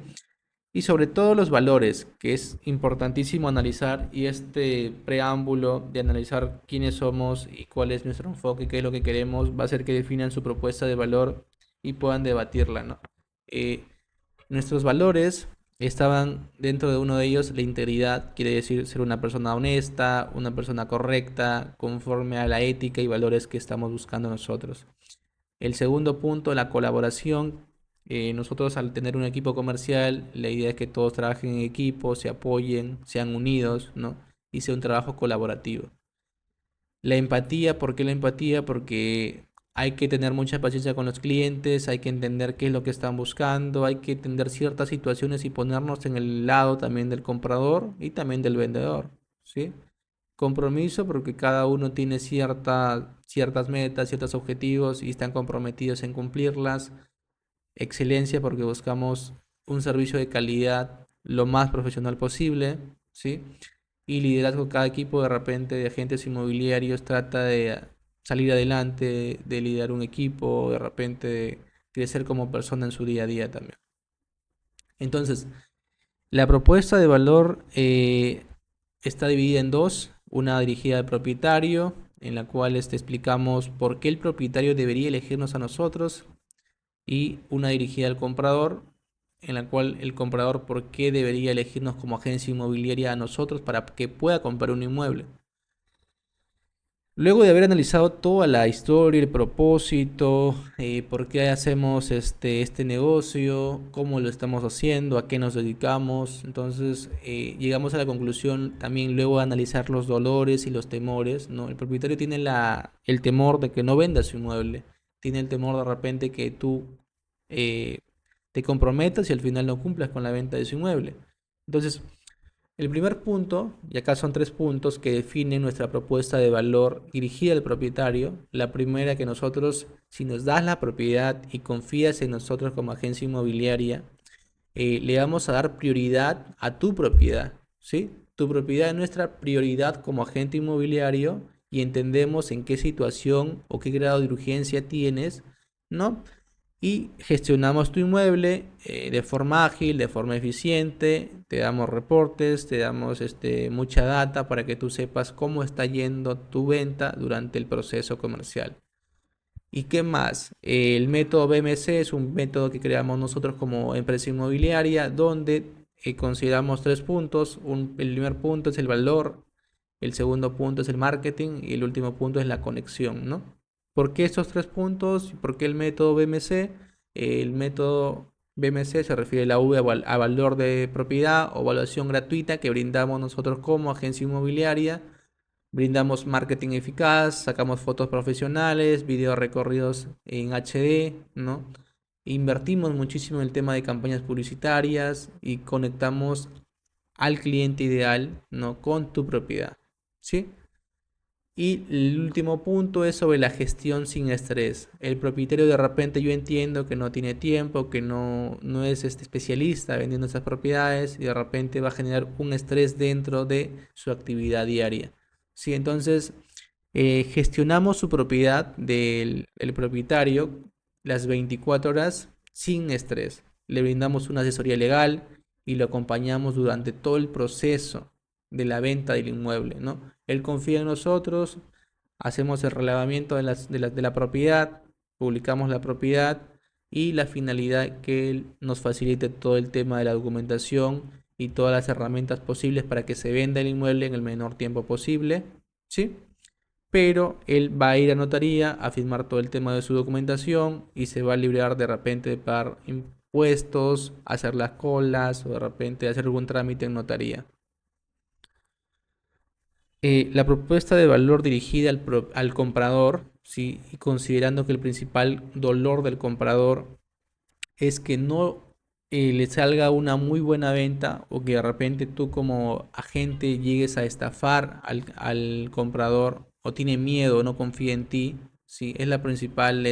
Y sobre todo los valores, que es importantísimo analizar, y este preámbulo de analizar quiénes somos y cuál es nuestro enfoque, qué es lo que queremos, va a hacer que definan su propuesta de valor y puedan debatirla, ¿no? Eh, Nuestros valores estaban dentro de uno de ellos, la integridad, quiere decir ser una persona honesta, una persona correcta, conforme a la ética y valores que estamos buscando nosotros. El segundo punto, la colaboración. Nosotros al tener un equipo comercial, la idea es que todos trabajen en equipo, se apoyen, sean unidos, ¿no? Y sea un trabajo colaborativo. La empatía, ¿por qué la empatía? Porque hay que tener mucha paciencia con los clientes, hay que entender qué es lo que están buscando, hay que entender ciertas situaciones y ponernos en el lado también del comprador y también del vendedor, ¿sí? Compromiso porque cada uno tiene ciertas metas, ciertos objetivos y están comprometidos en cumplirlas. Excelencia porque buscamos un servicio de calidad lo más profesional posible, ¿sí? Y liderazgo, cada equipo de repente de agentes inmobiliarios trata de salir adelante, de liderar un equipo, de repente de crecer como persona en su día a día también. Entonces, la propuesta de valor está dividida en dos, una dirigida al propietario, en la cual explicamos por qué el propietario debería elegirnos a nosotros, y una dirigida al comprador, en la cual el comprador por qué debería elegirnos como agencia inmobiliaria a nosotros para que pueda comprar un inmueble. Luego de haber analizado toda la historia, el propósito, por qué hacemos este negocio, cómo lo estamos haciendo, a qué nos dedicamos, entonces llegamos a la conclusión también luego de analizar los dolores y los temores, ¿no? El propietario tiene el temor de que no venda su inmueble, tiene el temor de repente que tú eh, te comprometas y al final no cumplas con la venta de su inmueble. Entonces, el primer punto, y acá son 3 puntos que definen nuestra propuesta de valor dirigida al propietario. La primera, que nosotros, si nos das la propiedad y confías en nosotros como agencia inmobiliaria, le vamos a dar prioridad a tu propiedad, ¿sí? Tu propiedad es nuestra prioridad como agente inmobiliario y entendemos en qué situación o qué grado de urgencia tienes, ¿no? Y gestionamos tu inmueble de forma ágil, de forma eficiente, te damos reportes, te damos mucha data para que tú sepas cómo está yendo tu venta durante el proceso comercial. ¿Y qué más? El método BMC es un método que creamos nosotros como empresa inmobiliaria donde consideramos 3 puntos. El primer punto es el valor, el segundo punto es el marketing y el último punto es la conexión, ¿no? ¿Por qué estos 3 puntos? ¿Por qué el método BMC? El método BMC se refiere a la V a valor de propiedad o evaluación gratuita que brindamos nosotros como agencia inmobiliaria. Brindamos marketing eficaz, sacamos fotos profesionales, videos recorridos en HD, ¿no? Invertimos muchísimo en el tema de campañas publicitarias y conectamos al cliente ideal, ¿no? Con tu propiedad, ¿sí? Y el último punto es sobre la gestión sin estrés. El propietario de repente yo entiendo que no tiene tiempo, que no es especialista vendiendo esas propiedades y de repente va a generar un estrés dentro de su actividad diaria. Sí, entonces gestionamos su propiedad del el propietario las 24 horas sin estrés. Le brindamos una asesoría legal y lo acompañamos durante todo el proceso de la venta del inmueble, ¿no? Él confía en nosotros, hacemos el relevamiento de la propiedad, publicamos la propiedad y la finalidad que él nos facilite todo el tema de la documentación y todas las herramientas posibles para que se venda el inmueble en el menor tiempo posible, ¿sí? Pero él va a ir a notaría a firmar todo el tema de su documentación y se va a librar de repente de pagar impuestos, hacer las colas o de repente hacer algún trámite en notaría. La propuesta de valor dirigida al comprador, ¿sí? Y considerando que el principal dolor del comprador es que no le salga una muy buena venta o que de repente tú como agente llegues a estafar al comprador o tiene miedo o no confía en ti, ¿sí? Es la principal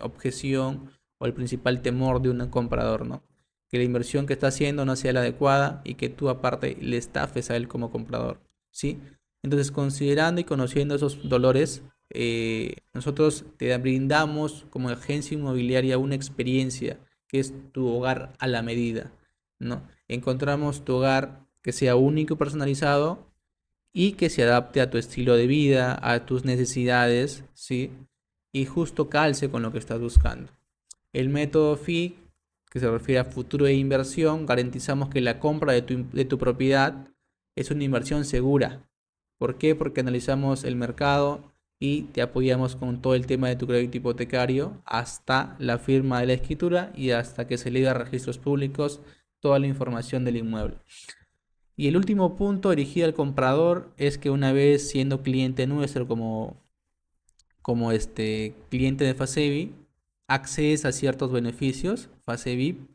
objeción o el principal temor de un comprador, ¿no? Que la inversión que está haciendo no sea la adecuada y que tú aparte le estafes a él como comprador, ¿sí? Entonces, considerando y conociendo esos dolores, nosotros te brindamos como agencia inmobiliaria una experiencia que es tu hogar a la medida, ¿no? Encontramos tu hogar que sea único y personalizado y que se adapte a tu estilo de vida, a tus necesidades, ¿sí? Y justo calce con lo que estás buscando. El método FI, que se refiere a futuro de inversión, garantizamos que la compra de tu propiedad es una inversión segura. ¿Por qué? Porque analizamos el mercado y te apoyamos con todo el tema de tu crédito hipotecario hasta la firma de la escritura y hasta que se eleve a registros públicos toda la información del inmueble. Y el último punto dirigido al comprador es que una vez siendo cliente nuestro como cliente de Fasevi, accedes a ciertos beneficios, Fasevi,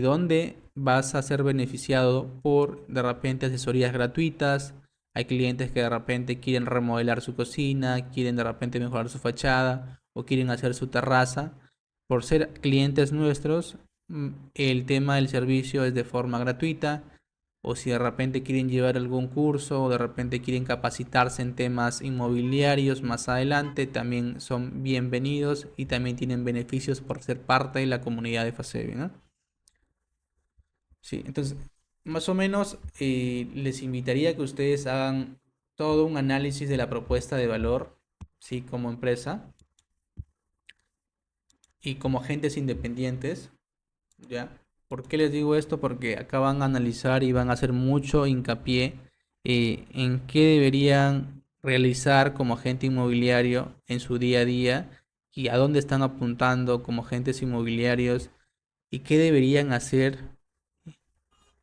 donde vas a ser beneficiado por de repente asesorías gratuitas. Hay clientes que de repente quieren remodelar su cocina, quieren de repente mejorar su fachada o quieren hacer su terraza. Por ser clientes nuestros, el tema del servicio es de forma gratuita. O si de repente quieren llevar algún curso o de repente quieren capacitarse en temas inmobiliarios más adelante, también son bienvenidos y también tienen beneficios por ser parte de la comunidad de Fasevi, ¿no? Sí, entonces, más o menos les invitaría a que ustedes hagan todo un análisis de la propuesta de valor, sí, como empresa y como agentes independientes, ¿ya? ¿Por qué les digo esto? Porque acá van a analizar y van a hacer mucho hincapié en qué deberían realizar como agente inmobiliario en su día a día y a dónde están apuntando como agentes inmobiliarios y qué deberían hacer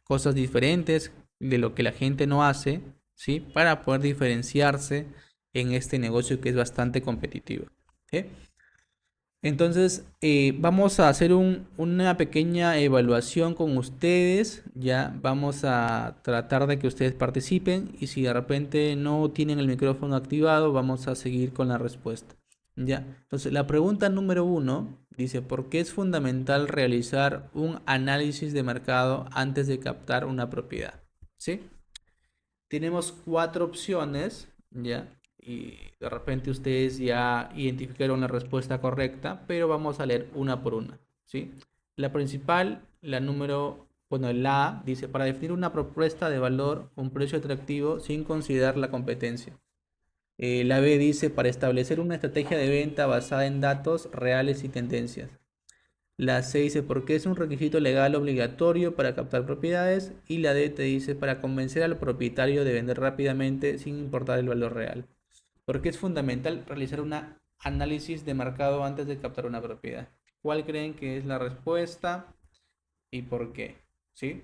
cosas diferentes de lo que la gente no hace, ¿sí? Para poder diferenciarse en este negocio que es bastante competitivo. ¿Sí? Entonces, vamos a hacer una pequeña evaluación con ustedes, ya vamos a tratar de que ustedes participen y si de repente no tienen el micrófono activado, vamos a seguir con la respuesta. Ya, entonces la pregunta número uno dice, ¿por qué es fundamental realizar un análisis de mercado antes de captar una propiedad? ¿Sí? Tenemos cuatro opciones, ¿ya? Y de repente ustedes ya identificaron la respuesta correcta, pero vamos a leer una por una, ¿sí? La principal, la número, bueno, la A dice, para definir una propuesta de valor, un precio atractivo sin considerar la competencia. La B dice, para establecer una estrategia de venta basada en datos reales y tendencias. La C dice por qué es un requisito legal obligatorio para captar propiedades. Y la D te dice para convencer al propietario de vender rápidamente sin importar el valor real. ¿Por qué es fundamental realizar un análisis de mercado antes de captar una propiedad? ¿Cuál creen que es la respuesta y por qué? ¿Sí?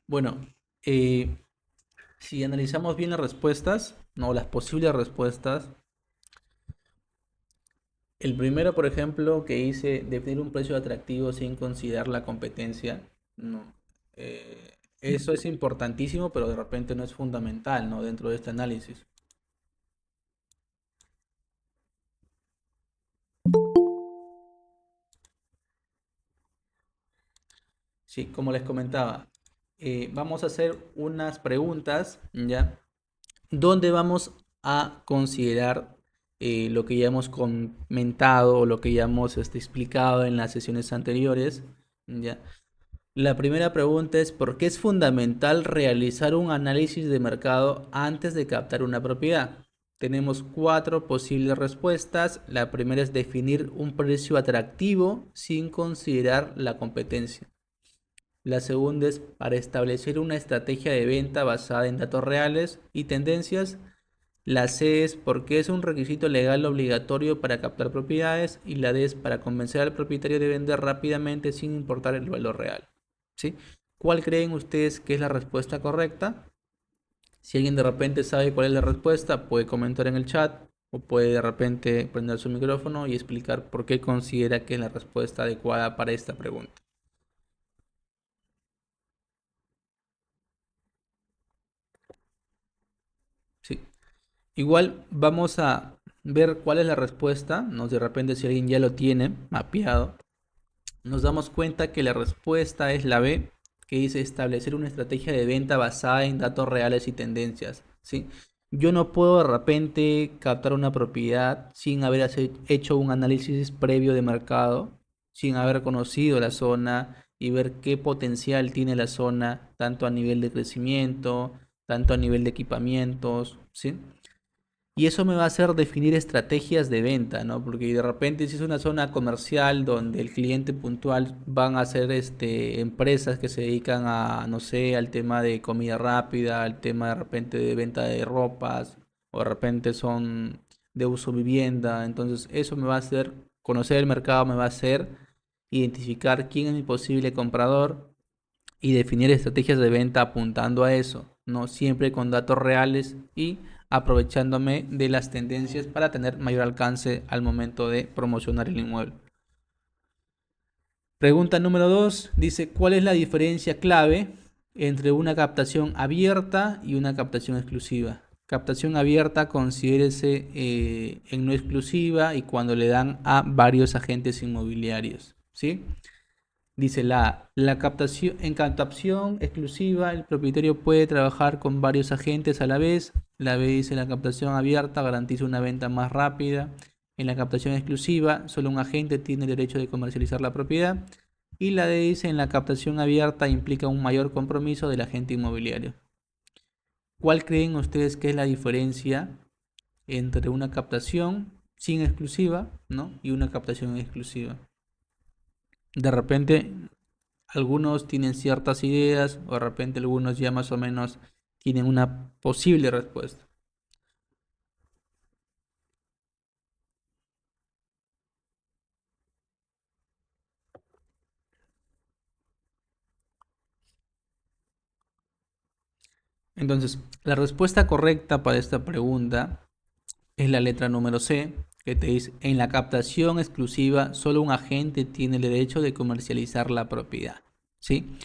Bueno, eh, si analizamos bien las respuestas, no, las posibles respuestas, El primero, por ejemplo, que dice definir un precio atractivo sin considerar la competencia, no. Eso es importantísimo, pero de repente no es fundamental, ¿no? Dentro de este análisis. Sí, como les comentaba, vamos a hacer unas preguntas, ¿ya? Donde vamos a considerar lo que ya hemos comentado o lo que ya hemos explicado en las sesiones anteriores, ¿ya? La primera pregunta es, ¿por qué es fundamental realizar un análisis de mercado antes de captar una propiedad? Tenemos cuatro posibles respuestas. La primera es definir un precio atractivo sin considerar la competencia. La segunda es para establecer una estrategia de venta basada en datos reales y tendencias. La C es porque es un requisito legal obligatorio para captar propiedades. Y la D es para convencer al propietario de vender rápidamente sin importar el valor real. ¿Sí? ¿Cuál creen ustedes que es la respuesta correcta? Si alguien de repente sabe cuál es la respuesta, puede comentar en el chat o puede de repente prender su micrófono y explicar por qué considera que es la respuesta adecuada para esta pregunta. Sí. Igual vamos a ver cuál es la respuesta, ¿no? De repente si alguien ya lo tiene mapeado, nos damos cuenta que la respuesta es la B, que dice establecer una estrategia de venta basada en datos reales y tendencias, ¿sí? Yo no puedo de repente captar una propiedad sin haber hecho un análisis previo de mercado, sin haber conocido la zona y ver qué potencial tiene la zona, tanto a nivel de crecimiento, tanto a nivel de equipamientos, ¿sí? Y eso me va a hacer definir estrategias de venta, ¿no? Porque de repente si es una zona comercial donde el cliente puntual van a ser empresas que se dedican a, no sé, al tema de comida rápida, al tema de repente de venta de ropas, o de repente son de uso vivienda. Entonces eso me va a hacer conocer el mercado, me va a hacer identificar quién es mi posible comprador y definir estrategias de venta apuntando a eso, no siempre con datos reales y aprovechándome de las tendencias para tener mayor alcance al momento de promocionar el inmueble. Pregunta número 2 dice, ¿cuál es la diferencia clave entre una captación abierta y una captación exclusiva? Captación abierta considérese en no exclusiva y cuando le dan a varios agentes inmobiliarios, ¿sí? Dice la captación, en captación exclusiva, el propietario puede trabajar con varios agentes a la vez. La B dice la captación abierta garantiza una venta más rápida. En la captación exclusiva, solo un agente tiene el derecho de comercializar la propiedad. Y la D dice en la captación abierta implica un mayor compromiso del agente inmobiliario. ¿Cuál creen ustedes que es la diferencia entre una captación sin exclusiva, ¿no? y una captación exclusiva? De repente algunos tienen ciertas ideas o de repente algunos ya más o menos tienen una posible respuesta. Entonces, la respuesta correcta para esta pregunta es la letra número C, que te dice, en la captación exclusiva, solo un agente tiene el derecho de comercializar la propiedad. ¿Sí?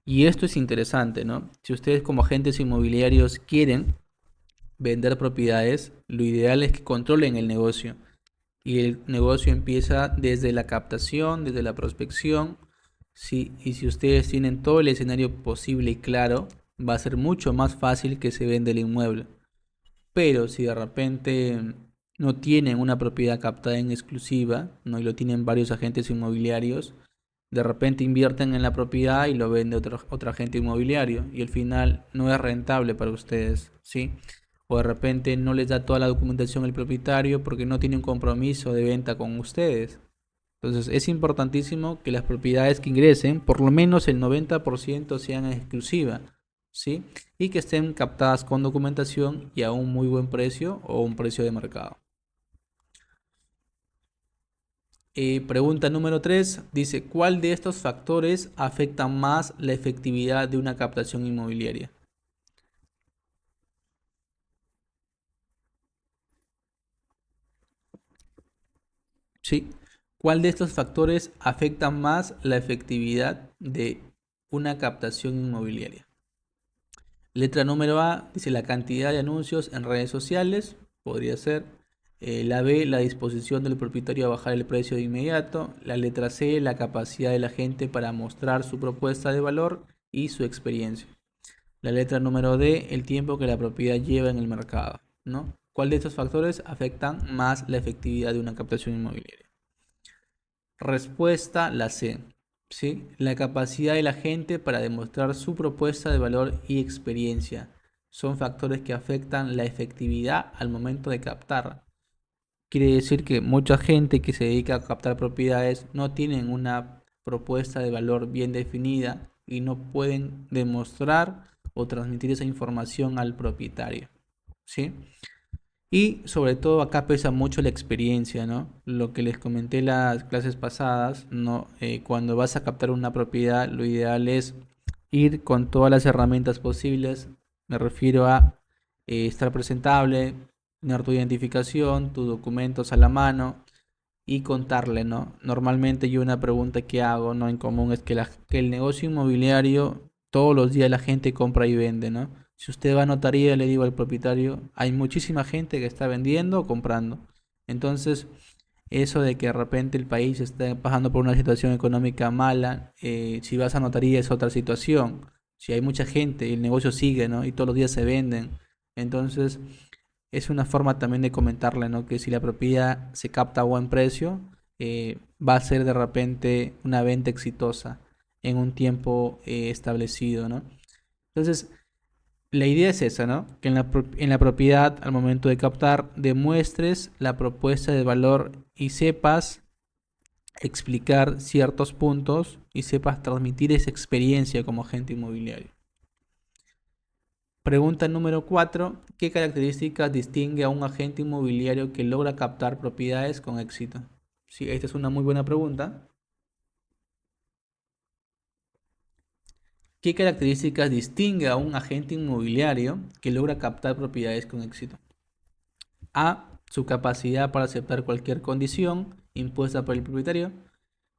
Y esto es interesante, ¿no? Si ustedes como agentes inmobiliarios quieren vender propiedades, lo ideal es que controlen el negocio. Y el negocio empieza desde la captación, desde la prospección. Sí, y si ustedes tienen todo el escenario posible y claro, va a ser mucho más fácil que se venda el inmueble. Pero si de repente no tienen una propiedad captada en exclusiva, ¿no? y lo tienen varios agentes inmobiliarios, de repente invierten en la propiedad y lo vende otro agente inmobiliario y al final no es rentable para ustedes, ¿sí? O de repente no les da toda la documentación el propietario porque no tiene un compromiso de venta con ustedes. Entonces es importantísimo que las propiedades que ingresen, por lo menos el 90% sean exclusivas, ¿sí? Y que estén captadas con documentación y a un muy buen precio o un precio de mercado. Pregunta número 3 dice, ¿cuál de estos factores afecta más la efectividad de una captación inmobiliaria? ¿sí? ¿Cuál de estos factores afecta más la efectividad de una captación inmobiliaria? Letra número A dice la cantidad de anuncios en redes sociales, podría ser. La B, la disposición del propietario a bajar el precio de inmediato. La letra C, la capacidad de la gente para mostrar su propuesta de valor y su experiencia. La letra número D, el tiempo que la propiedad lleva en el mercado, ¿no? ¿Cuál de estos factores afectan más la efectividad de una captación inmobiliaria? Respuesta la C, ¿sí? La capacidad de la gente para demostrar su propuesta de valor y experiencia. Son factores que afectan la efectividad al momento de captar. Quiere decir que mucha gente que se dedica a captar propiedades no tienen una propuesta de valor bien definida y no pueden demostrar o transmitir esa información al propietario, ¿sí? Y sobre todo acá pesa mucho la experiencia, ¿no? Lo que les comenté en las clases pasadas, ¿no? Cuando vas a captar una propiedad, lo ideal es ir con todas las herramientas posibles. Me refiero a estar presentable, tener tu identificación, tus documentos a la mano y contarle, ¿no? Normalmente yo una pregunta que hago, ¿no? En común es que el negocio inmobiliario todos los días la gente compra y vende, ¿no? Si usted va a notaría, le digo al propietario, hay muchísima gente que está vendiendo o comprando. Entonces, eso de que de repente el país está pasando por una situación económica mala, si vas a notaría es otra situación. Si hay mucha gente y el negocio sigue, ¿no? Y todos los días se venden. Entonces, es una forma también de comentarle, ¿no? Que si la propiedad se capta a buen precio, va a ser de repente una venta exitosa en un tiempo establecido, ¿no? Entonces, la idea es esa, ¿no? Que en la propiedad, al momento de captar, demuestres la propuesta de valor y sepas explicar ciertos puntos y sepas transmitir esa experiencia como agente inmobiliario. Pregunta número 4. ¿Qué características distingue a un agente inmobiliario que logra captar propiedades con éxito? Sí, esta es una muy buena pregunta. ¿Qué características distingue a un agente inmobiliario que logra captar propiedades con éxito? A. Su capacidad para aceptar cualquier condición impuesta por el propietario.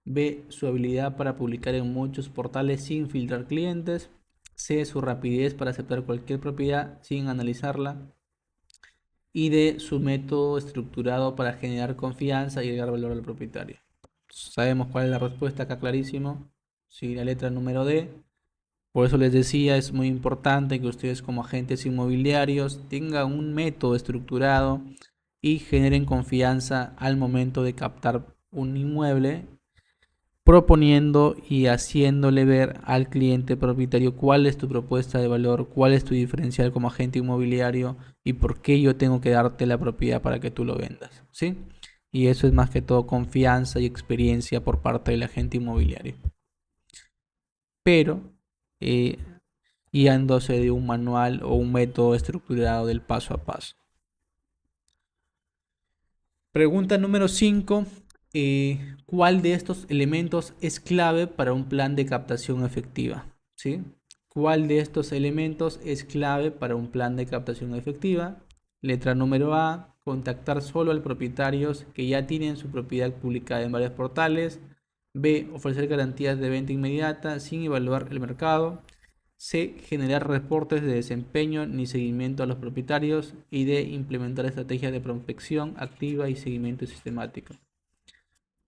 B. Su habilidad para publicar en muchos portales sin filtrar clientes. C. Su rapidez para aceptar cualquier propiedad sin analizarla. Y D. Su método estructurado para generar confianza y agregar valor al propietario. Sabemos cuál es la respuesta acá, clarísimo. Sí, la letra número D. Por eso les decía, es muy importante que ustedes como agentes inmobiliarios tengan un método estructurado y generen confianza al momento de captar un inmueble, proponiendo y haciéndole ver al cliente propietario cuál es tu propuesta de valor, cuál es tu diferencial como agente inmobiliario y por qué yo tengo que darte la propiedad para que tú lo vendas, ¿sí? Y eso es más que todo confianza y experiencia por parte del agente inmobiliario. Pero eh, guiándose de un manual o un método estructurado del paso a paso. Pregunta número 5. ¿Cuál de estos elementos es clave para un plan de captación efectiva? ¿Sí? ¿Cuál de estos elementos es clave para un plan de captación efectiva? Letra número A. Contactar solo al propietarios que ya tienen su propiedad publicada en varios portales. B. Ofrecer garantías de venta inmediata sin evaluar el mercado. C. Generar reportes de desempeño ni seguimiento a los propietarios. Y D. Implementar estrategias de prospección activa y seguimiento sistemático.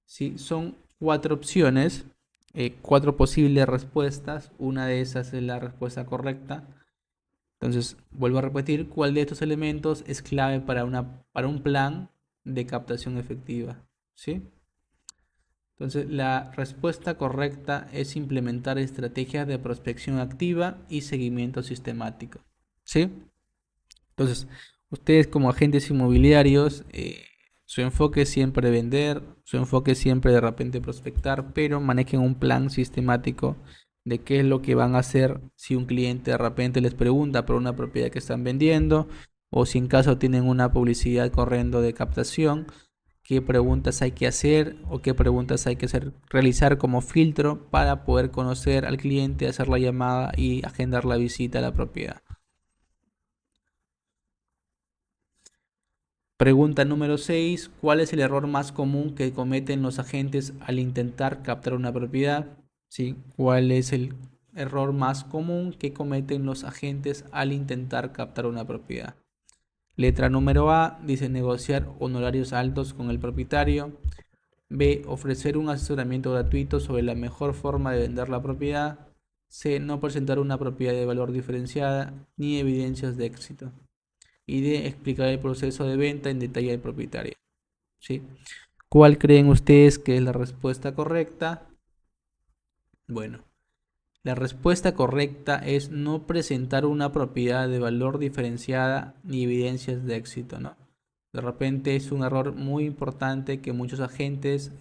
Sí, son 4 opciones, 4 posibles respuestas. Una de esas es la respuesta correcta. Entonces, vuelvo a repetir, ¿cuál de estos elementos es clave para un plan de captación efectiva? ¿Sí? Entonces, la respuesta correcta es implementar estrategias de prospección activa y seguimiento sistemático. ¿Sí? Entonces, ustedes como agentes inmobiliarios, su enfoque es siempre vender, su enfoque es siempre de repente prospectar, pero manejen un plan sistemático de qué es lo que van a hacer si un cliente de repente les pregunta por una propiedad que están vendiendo o si en caso tienen una publicidad corriendo de captación, qué preguntas hay que hacer o qué preguntas hay que realizar como filtro para poder conocer al cliente, hacer la llamada y agendar la visita a la propiedad. Pregunta número 6. ¿Cuál es el error más común que cometen los agentes al intentar captar una propiedad? ¿Sí? ¿Cuál es el error más común que cometen los agentes al intentar captar una propiedad? Letra número A dice negociar honorarios altos con el propietario. B. Ofrecer un asesoramiento gratuito sobre la mejor forma de vender la propiedad. C. No presentar una propiedad de valor diferenciada ni evidencias de éxito. Y D. Explicar el proceso de venta en detalle al propietario. ¿Sí? ¿Cuál creen ustedes que es la respuesta correcta? Bueno, la respuesta correcta es no presentar una propiedad de valor diferenciada ni evidencias de éxito, ¿no? De repente es un error muy importante que muchos agentes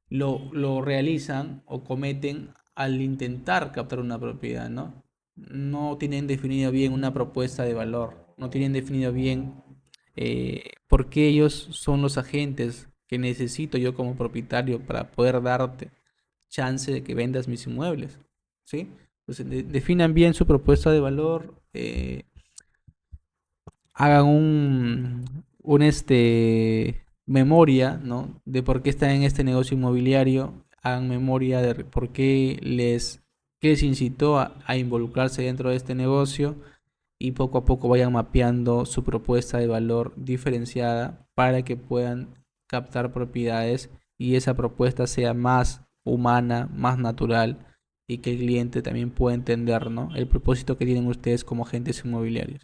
lo realizan o cometen al intentar captar una propiedad, ¿no? No tienen definido bien una propuesta de valor, no tienen definido bien por qué ellos son los agentes que necesito yo como propietario para poder darte chance de que vendas mis inmuebles, ¿sí? Entonces, definan bien su propuesta de valor, hagan memoria, ¿no? De por qué están en este negocio inmobiliario, hagan memoria de por qué les incitó a involucrarse dentro de este negocio y poco a poco vayan mapeando su propuesta de valor diferenciada para que puedan captar propiedades y esa propuesta sea más humana, más natural y que el cliente también pueda entender, ¿no? El propósito que tienen ustedes como agentes inmobiliarios.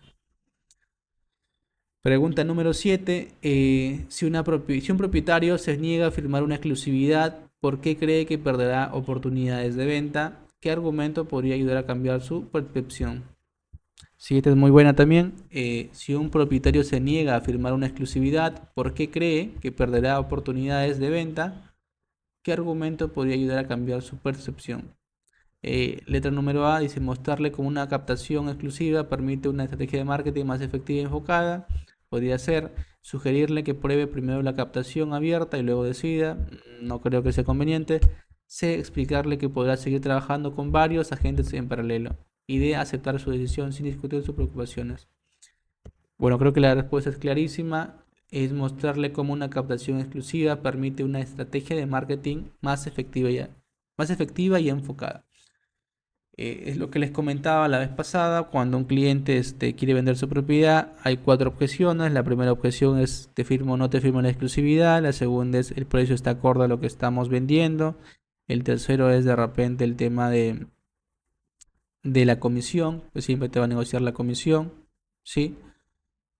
Pregunta número 7. Si un propietario se niega a firmar una exclusividad, ¿por qué cree que perderá oportunidades de venta? ¿Qué argumento podría ayudar a cambiar su percepción? Sí, esta es muy buena también. Si un propietario se niega a firmar una exclusividad, ¿por qué cree que perderá oportunidades de venta? ¿Qué argumento podría ayudar a cambiar su percepción? Letra número A dice mostrarle como una captación exclusiva permite una estrategia de marketing más efectiva y enfocada. Podría ser sugerirle que pruebe primero la captación abierta y luego decida. No creo que sea conveniente. C. Explicarle que podrá seguir trabajando con varios agentes en paralelo. Y D. Aceptar su decisión sin discutir sus preocupaciones. Bueno, creo que la respuesta es clarísima. Es mostrarle cómo una captación exclusiva permite una estrategia de marketing más efectiva y enfocada. Es lo que les comentaba la vez pasada, cuando un cliente quiere vender su propiedad, hay 4 objeciones. La primera objeción es te firmo o no te firmo la exclusividad. La segunda es el precio está acorde a lo que estamos vendiendo. El tercero es de repente el tema de la comisión, pues siempre te va a negociar la comisión, ¿sí?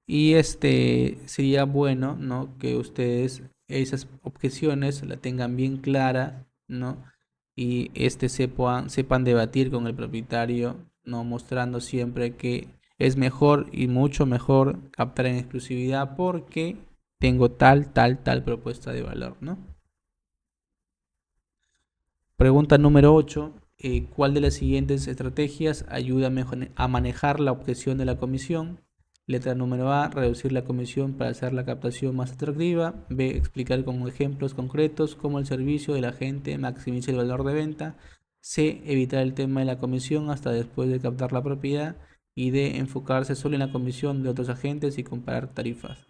Y sería bueno, ¿no? Que ustedes esas objeciones la tengan bien clara, ¿no? Y sepan debatir con el propietario, ¿no? Mostrando siempre que es mejor y mucho mejor captar en exclusividad porque tengo tal propuesta de valor, ¿no? Pregunta número 8. ¿Cuál de las siguientes estrategias ayuda a manejar la objeción de la comisión? Letra número A, reducir la comisión para hacer la captación más atractiva. B, explicar con ejemplos concretos cómo el servicio del agente maximiza el valor de venta. C, evitar el tema de la comisión hasta después de captar la propiedad. Y D, enfocarse solo en la comisión de otros agentes y comparar tarifas.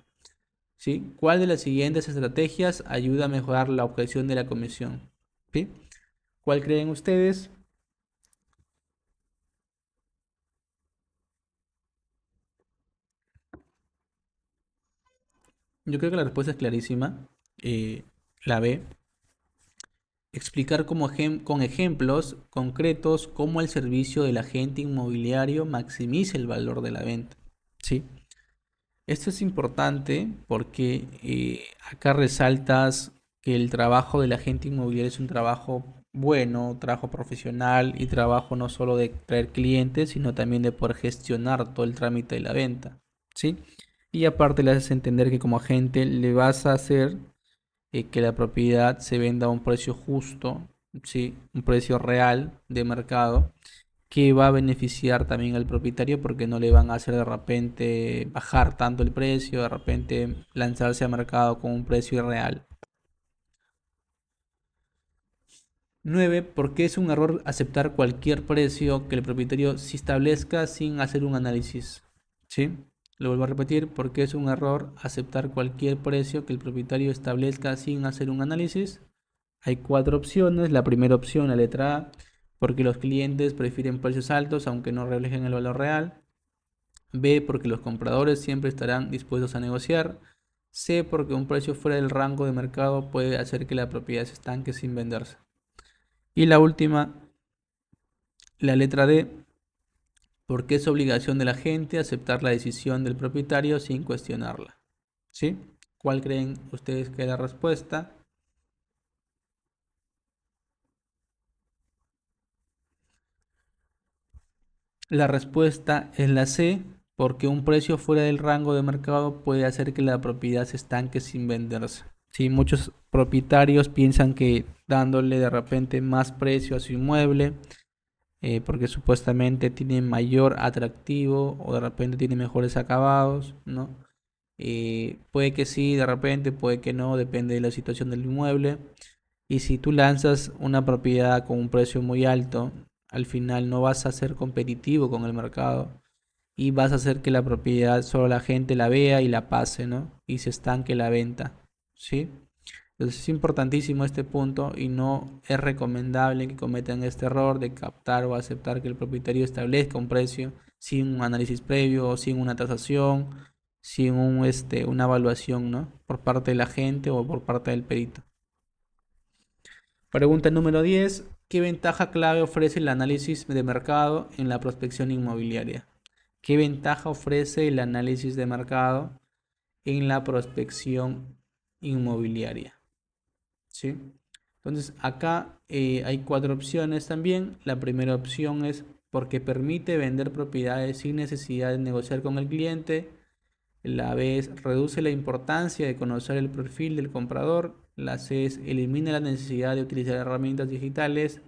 ¿Sí? ¿Cuál de las siguientes estrategias ayuda a mejorar la objeción de la comisión? ¿Sí? ¿Cuál creen ustedes? Yo creo que la respuesta es clarísima. La B. Explicar con ejemplos concretos cómo el servicio del agente inmobiliario maximiza el valor de la venta. ¿Sí? Esto es importante porque acá resaltas que el trabajo del agente inmobiliario es un trabajo bueno, trabajo profesional y trabajo no solo de traer clientes, sino también de poder gestionar todo el trámite de la venta. ¿Sí? Y aparte le haces entender que como agente le vas a hacer que la propiedad se venda a un precio justo, ¿sí? Un precio real de mercado que va a beneficiar también al propietario porque no le van a hacer de repente bajar tanto el precio, de repente lanzarse al mercado con un precio irreal. 9. ¿Por qué es un error aceptar cualquier precio que el propietario se establezca sin hacer un análisis? ¿Sí? Lo vuelvo a repetir porque es un error aceptar cualquier precio que el propietario establezca sin hacer un análisis. Hay cuatro opciones. La primera opción, la letra A, porque los clientes prefieren precios altos aunque no reflejen el valor real. B, porque los compradores siempre estarán dispuestos a negociar. C, porque un precio fuera del rango de mercado puede hacer que la propiedad se estanque sin venderse. Y la última, la letra D, porque es obligación de la gente aceptar la decisión del propietario sin cuestionarla. ¿Sí? ¿Cuál creen ustedes que es la respuesta? La respuesta es la C, porque un precio fuera del rango de mercado puede hacer que la propiedad se estanque sin venderse. Sí, muchos propietarios piensan que dándole de repente más precio a su inmueble, porque supuestamente tiene mayor atractivo o de repente tiene mejores acabados, ¿no? Puede que sí, de repente, puede que no, depende de la situación del inmueble. Y si tú lanzas una propiedad con un precio muy alto, al final no vas a ser competitivo con el mercado y vas a hacer que la propiedad solo la gente la vea y la pase, ¿no? Y se estanque la venta, ¿sí? Entonces es importantísimo este punto y no es recomendable que cometan este error de captar o aceptar que el propietario establezca un precio sin un análisis previo, sin una tasación, sin una evaluación, ¿no? Por parte de la gente o por parte del perito. Pregunta número 10. ¿Qué ventaja clave ofrece el análisis de mercado en la prospección inmobiliaria? ¿Qué ventaja ofrece el análisis de mercado en la prospección inmobiliaria? ¿Sí? Entonces acá hay cuatro opciones también. La primera opción es porque permite vender propiedades sin necesidad de negociar con el cliente. La B es reduce la importancia de conocer el perfil del comprador. La C es elimina la necesidad de utilizar herramientas digitales.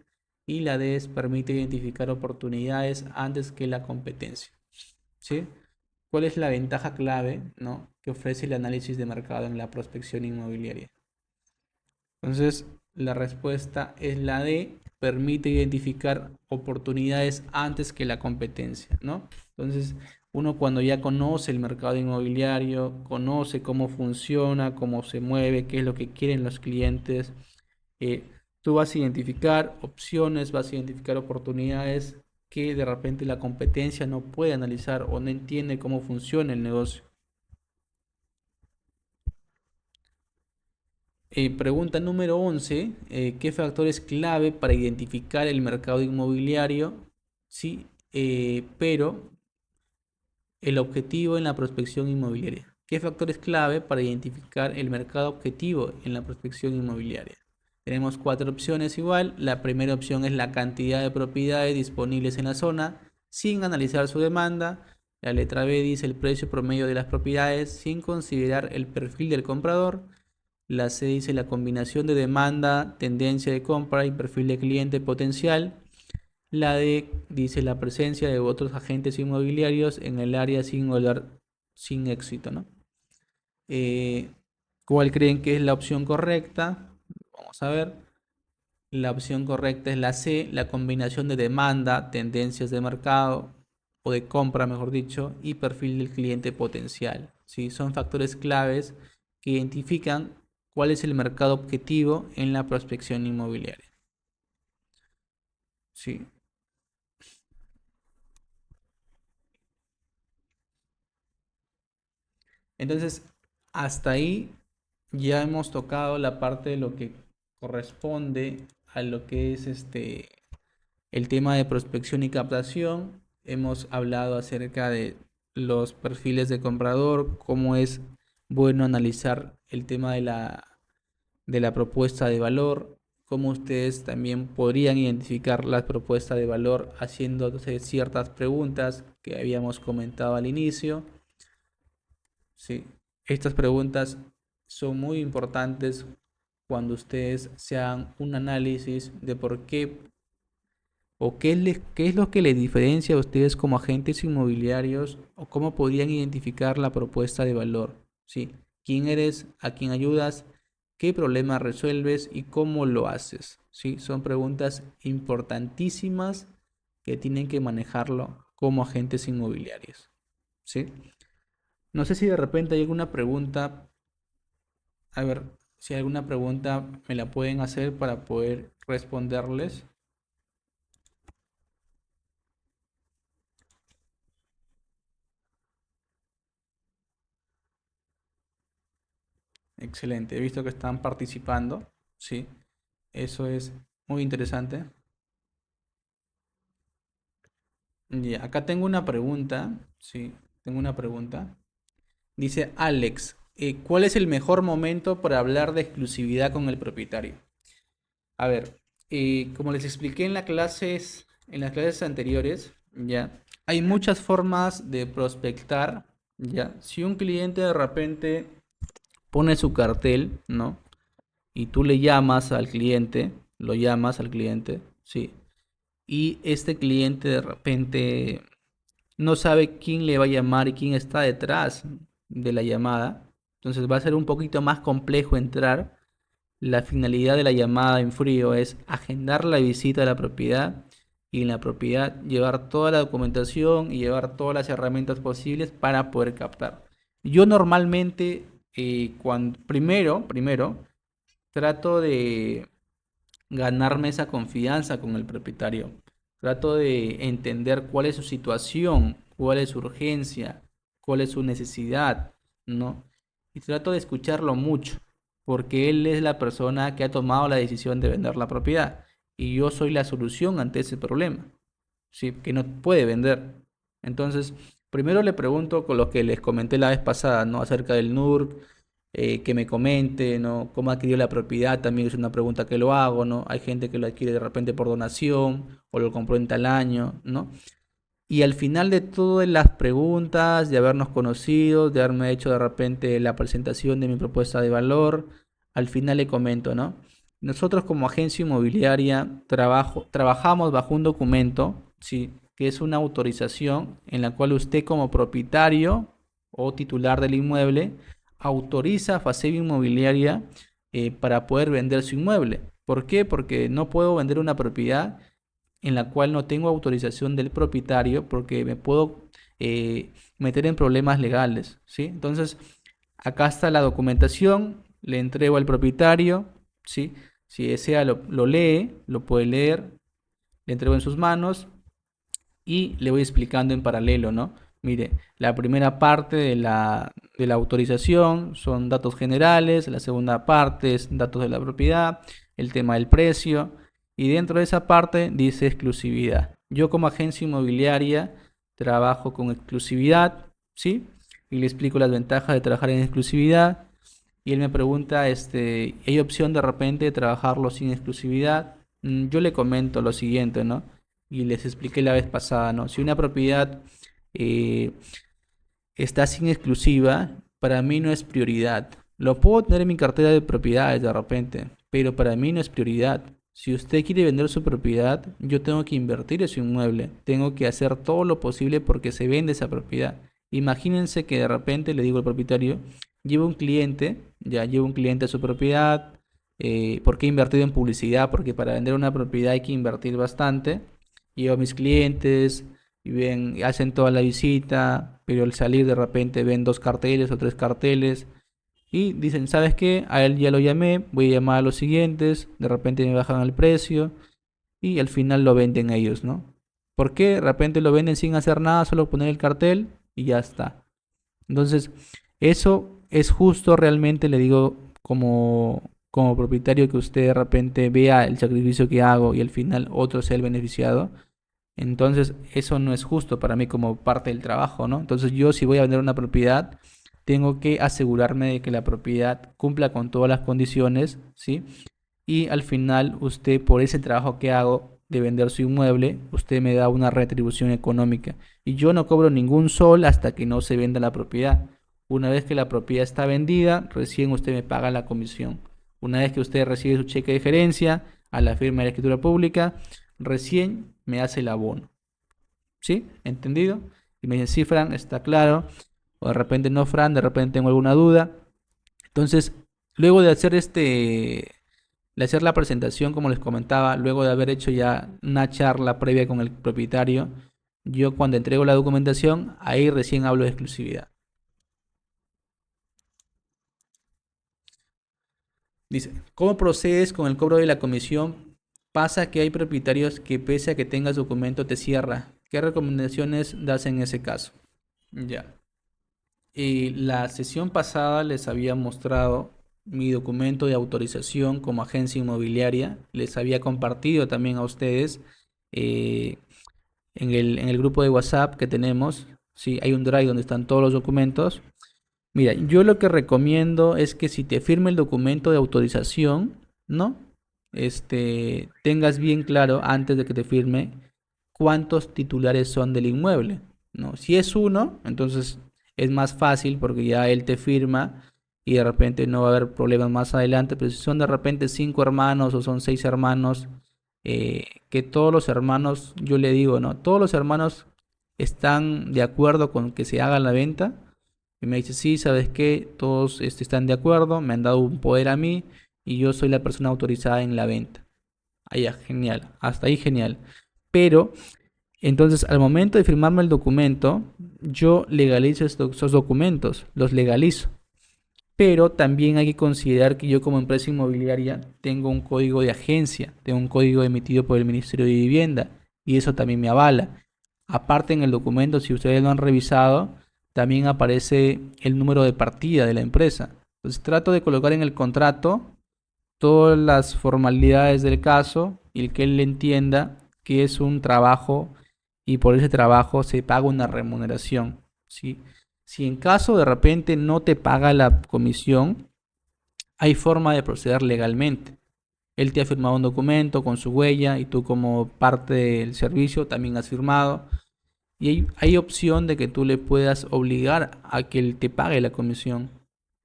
Y la D es permite identificar oportunidades antes que la competencia. ¿Sí? ¿Cuál es la ventaja clave, ¿no?, que ofrece el análisis de mercado en la prospección inmobiliaria? Entonces, la respuesta es la D, permite identificar oportunidades antes que la competencia, ¿no? Entonces, uno cuando ya conoce el mercado inmobiliario, conoce cómo funciona, cómo se mueve, qué es lo que quieren los clientes, eh, tú vas a identificar opciones, vas a identificar oportunidades que de repente la competencia no puede analizar o no entiende cómo funciona el negocio. Pregunta número 11. ¿Qué factor es clave para identificar el mercado inmobiliario? Sí, pero el objetivo en la prospección inmobiliaria. ¿Qué factor es clave para identificar el mercado objetivo en la prospección inmobiliaria? Tenemos cuatro opciones igual. La primera opción es la cantidad de propiedades disponibles en la zona sin analizar su demanda. La letra B dice el precio promedio de las propiedades sin considerar el perfil del comprador. La C dice la combinación de demanda, tendencia de compra y perfil de cliente potencial. La D dice la presencia de otros agentes inmobiliarios en el área sin éxito, ¿no? Eh, ¿Cuál creen que es la opción correcta? Vamos a ver. La opción correcta es la C, la combinación de demanda, tendencias de mercado o de compra, mejor dicho, y perfil del cliente potencial. ¿Sí? Son factores claves que identifican cuál es el mercado objetivo en la prospección inmobiliaria. Sí. Entonces, hasta ahí ya hemos tocado la parte de lo que corresponde a lo que es el tema de prospección y captación. Hemos hablado acerca de los perfiles de comprador, cómo es bueno analizar el tema de la propuesta de valor, cómo ustedes también podrían identificar la propuesta de valor haciéndose ciertas preguntas que habíamos comentado al inicio. Sí, estas preguntas son muy importantes cuando ustedes se hagan un análisis de por qué o qué es lo que les diferencia a ustedes como agentes inmobiliarios o cómo podrían identificar la propuesta de valor. Sí, quién eres, a quién ayudas, qué problema resuelves y cómo lo haces. Sí, son preguntas importantísimas que tienen que manejarlo como agentes inmobiliarios. Sí. No sé si de repente hay alguna pregunta. A ver, si hay alguna pregunta me la pueden hacer para poder responderles. Excelente, he visto que están participando. Sí, eso es muy interesante. Ya, acá tengo una pregunta. Sí, tengo una pregunta. Dice Alex, ¿cuál es el mejor momento para hablar de exclusividad con el propietario? A ver, como les expliqué en las clases anteriores, ya, hay muchas formas de prospectar, ya. Si un cliente de repente pone su cartel, ¿no? Y tú le llamas al cliente, lo llamas al cliente, sí. Y este cliente de repente no sabe quién le va a llamar y quién está detrás de la llamada. Entonces va a ser un poquito más complejo entrar. La finalidad de la llamada en frío es agendar la visita a la propiedad y en la propiedad llevar toda la documentación y llevar todas las herramientas posibles para poder captar. Yo normalmente, primero, trato de ganarme esa confianza con el propietario. Trato de entender cuál es su situación, cuál es su urgencia, cuál es su necesidad, ¿no? Y trato de escucharlo mucho, porque él es la persona que ha tomado la decisión de vender la propiedad y yo soy la solución ante ese problema, ¿sí? Que no puede vender. Entonces, primero le pregunto con lo que les comenté la vez pasada, ¿no? Acerca del NUR, que me comente, ¿no? Cómo adquirió la propiedad, también es una pregunta que lo hago, ¿no? Hay gente que lo adquiere de repente por donación o lo compró en tal año, ¿no? Y al final de todas las preguntas, de habernos conocido, de haberme hecho de repente la presentación de mi propuesta de valor, al final le comento, ¿no? Nosotros como agencia inmobiliaria trabajamos bajo un documento, ¿sí? Que es una autorización en la cual usted como propietario o titular del inmueble autoriza a Faceb Inmobiliaria para poder vender su inmueble. ¿Por qué? Porque no puedo vender una propiedad en la cual no tengo autorización del propietario porque me puedo meter en problemas legales, ¿sí? Entonces, acá está la documentación, le entrego al propietario, ¿sí? Si desea lo lee, lo puede leer, le entrego en sus manos y le voy explicando en paralelo, ¿no? Mire, la primera parte de la autorización son datos generales, la segunda parte es datos de la propiedad, el tema del precio y dentro de esa parte dice exclusividad. Yo como agencia inmobiliaria trabajo con exclusividad, ¿sí? Y le explico las ventajas de trabajar en exclusividad y él me pregunta, ¿hay opción de repente de trabajarlo sin exclusividad? Yo le comento lo siguiente, ¿no? Y les expliqué la vez pasada, ¿no? Si una propiedad eh, está sin exclusiva, para mí no es prioridad. Lo puedo tener en mi cartera de propiedades de repente, pero para mí no es prioridad. Si usted quiere vender su propiedad, yo tengo que invertir en su inmueble. Tengo que hacer todo lo posible porque se vende esa propiedad. Imagínense que de repente le digo al propietario, llevo un cliente, ya llevo un cliente a su propiedad, porque he invertido en publicidad, porque para vender una propiedad hay que invertir bastante. Llevo a mis clientes, y ven, hacen toda la visita, pero al salir de repente ven dos carteles o tres carteles y dicen, ¿sabes qué? A él ya lo llamé, voy a llamar a los siguientes, de repente me bajan el precio y al final lo venden ellos, ¿no? ¿Por qué? De repente lo venden sin hacer nada, solo poner el cartel y ya está. Entonces, eso es justo realmente, le digo, como propietario que usted de repente vea el sacrificio que hago y al final otro sea el beneficiado. Entonces, eso no es justo para mí como parte del trabajo, ¿no? Entonces, yo si voy a vender una propiedad, tengo que asegurarme de que la propiedad cumpla con todas las condiciones, ¿sí? Y al final, usted, por ese trabajo que hago de vender su inmueble, usted me da una retribución económica. Y yo no cobro ningún sol hasta que no se venda la propiedad. Una vez que la propiedad está vendida, recién usted me paga la comisión. Una vez que usted recibe su cheque de gerencia a la firma de la escritura pública, recién me hace el abono. ¿Sí? ¿Entendido? Y me dice, sí, Fran, está claro. O de repente no, Fran, de repente tengo alguna duda. Entonces, luego de hacer la presentación, como les comentaba, luego de haber hecho ya una charla previa con el propietario, yo cuando entrego la documentación, ahí recién hablo de exclusividad. Dice, ¿cómo procedes con el cobro de la comisión? Pasa que hay propietarios que pese a que tengas documento te cierra. ¿Qué recomendaciones das en ese caso? Ya. Y la sesión pasada les había mostrado mi documento de autorización como agencia inmobiliaria. Les había compartido también a ustedes eh, en el grupo de WhatsApp que tenemos. Sí, hay un drive donde están todos los documentos. Mira, yo lo que recomiendo es que si te firme el documento de autorización, ¿no? Tengas bien claro antes de que te firme cuántos titulares son del inmueble, ¿no? Si es uno, entonces es más fácil porque ya él te firma y de repente no va a haber problemas más adelante, pero si son de repente 5 hermanos o son 6 hermanos, que todos los hermanos, yo le digo, ¿no? Todos los hermanos están de acuerdo con que se haga la venta. Y me dice, sí, ¿sabes qué? Todos están de acuerdo, me han dado un poder a mí y yo soy la persona autorizada en la venta. Allá, genial, hasta ahí genial. Pero, entonces, al momento de firmarme el documento, yo legalizo esos documentos, los legalizo. Pero también hay que considerar que yo como empresa inmobiliaria tengo un código de agencia, tengo un código emitido por el Ministerio de Vivienda y eso también me avala. Aparte en el documento, si ustedes lo han revisado, también aparece el número de partida de la empresa. Entonces trato de colocar en el contrato todas las formalidades del caso y que él entienda que es un trabajo y por ese trabajo se paga una remuneración, ¿sí? Si en caso de repente no te paga la comisión, hay forma de proceder legalmente. Él te ha firmado un documento con su huella y tú como parte del servicio también has firmado. Y hay opción de que tú le puedas obligar a que él te pague la comisión,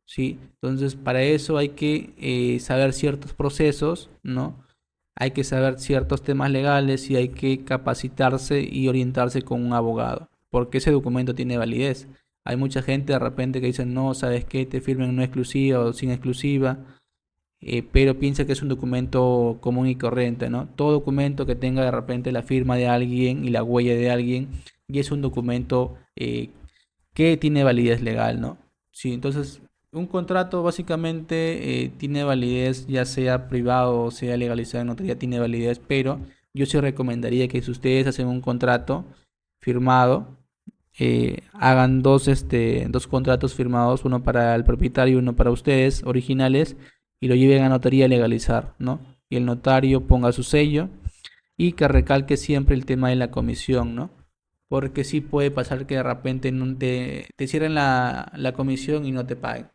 ¿sí? Entonces, para eso hay que saber ciertos procesos, ¿no? Hay que saber ciertos temas legales y hay que capacitarse y orientarse con un abogado, porque ese documento tiene validez. Hay mucha gente de repente que dice, no, ¿sabes qué? Te firmen no exclusiva o sin exclusiva, pero piensa que es un documento común y corriente, ¿no? Todo documento que tenga de repente la firma de alguien y la huella de alguien, y es un documento que tiene validez legal, ¿no? Sí, entonces un contrato básicamente tiene validez, ya sea privado o sea legalizado en notaría, tiene validez, pero yo sí recomendaría que si ustedes hacen un contrato firmado, hagan dos contratos firmados, uno para el propietario y uno para ustedes, originales, y lo lleven a notaría a legalizar, ¿no? Y el notario ponga su sello y que recalque siempre el tema de la comisión, ¿no? Porque sí puede pasar que de repente no te cierren la comisión y no te paguen.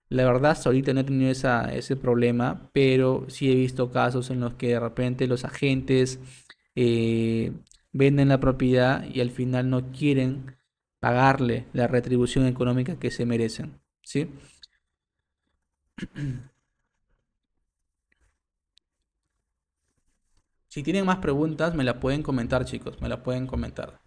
La verdad, hasta ahorita no he tenido ese problema, pero sí he visto casos en los que de repente los agentes eh, venden la propiedad y al final no quieren pagarle la retribución económica que se merecen, ¿sí? Si tienen más preguntas, me la pueden comentar, chicos, me la pueden comentar.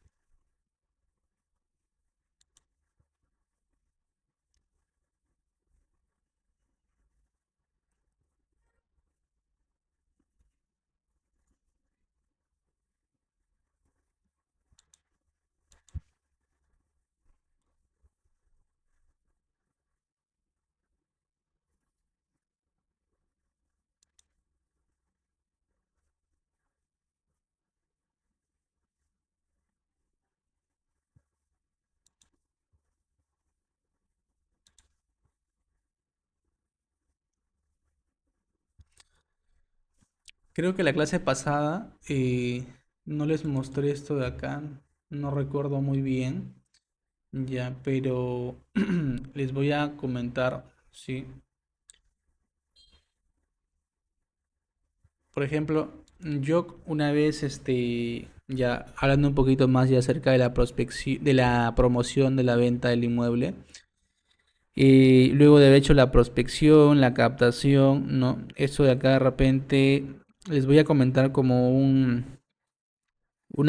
Creo que la clase pasada no les mostré esto de acá, no recuerdo muy bien, ya, pero les voy a comentar, ¿sí? Por ejemplo, yo una vez, ya hablando un poquito más ya acerca de la prospección, de la promoción de la venta del inmueble, y luego de haber hecho la prospección, la captación, ¿no? Eso de acá de repente les voy a comentar como una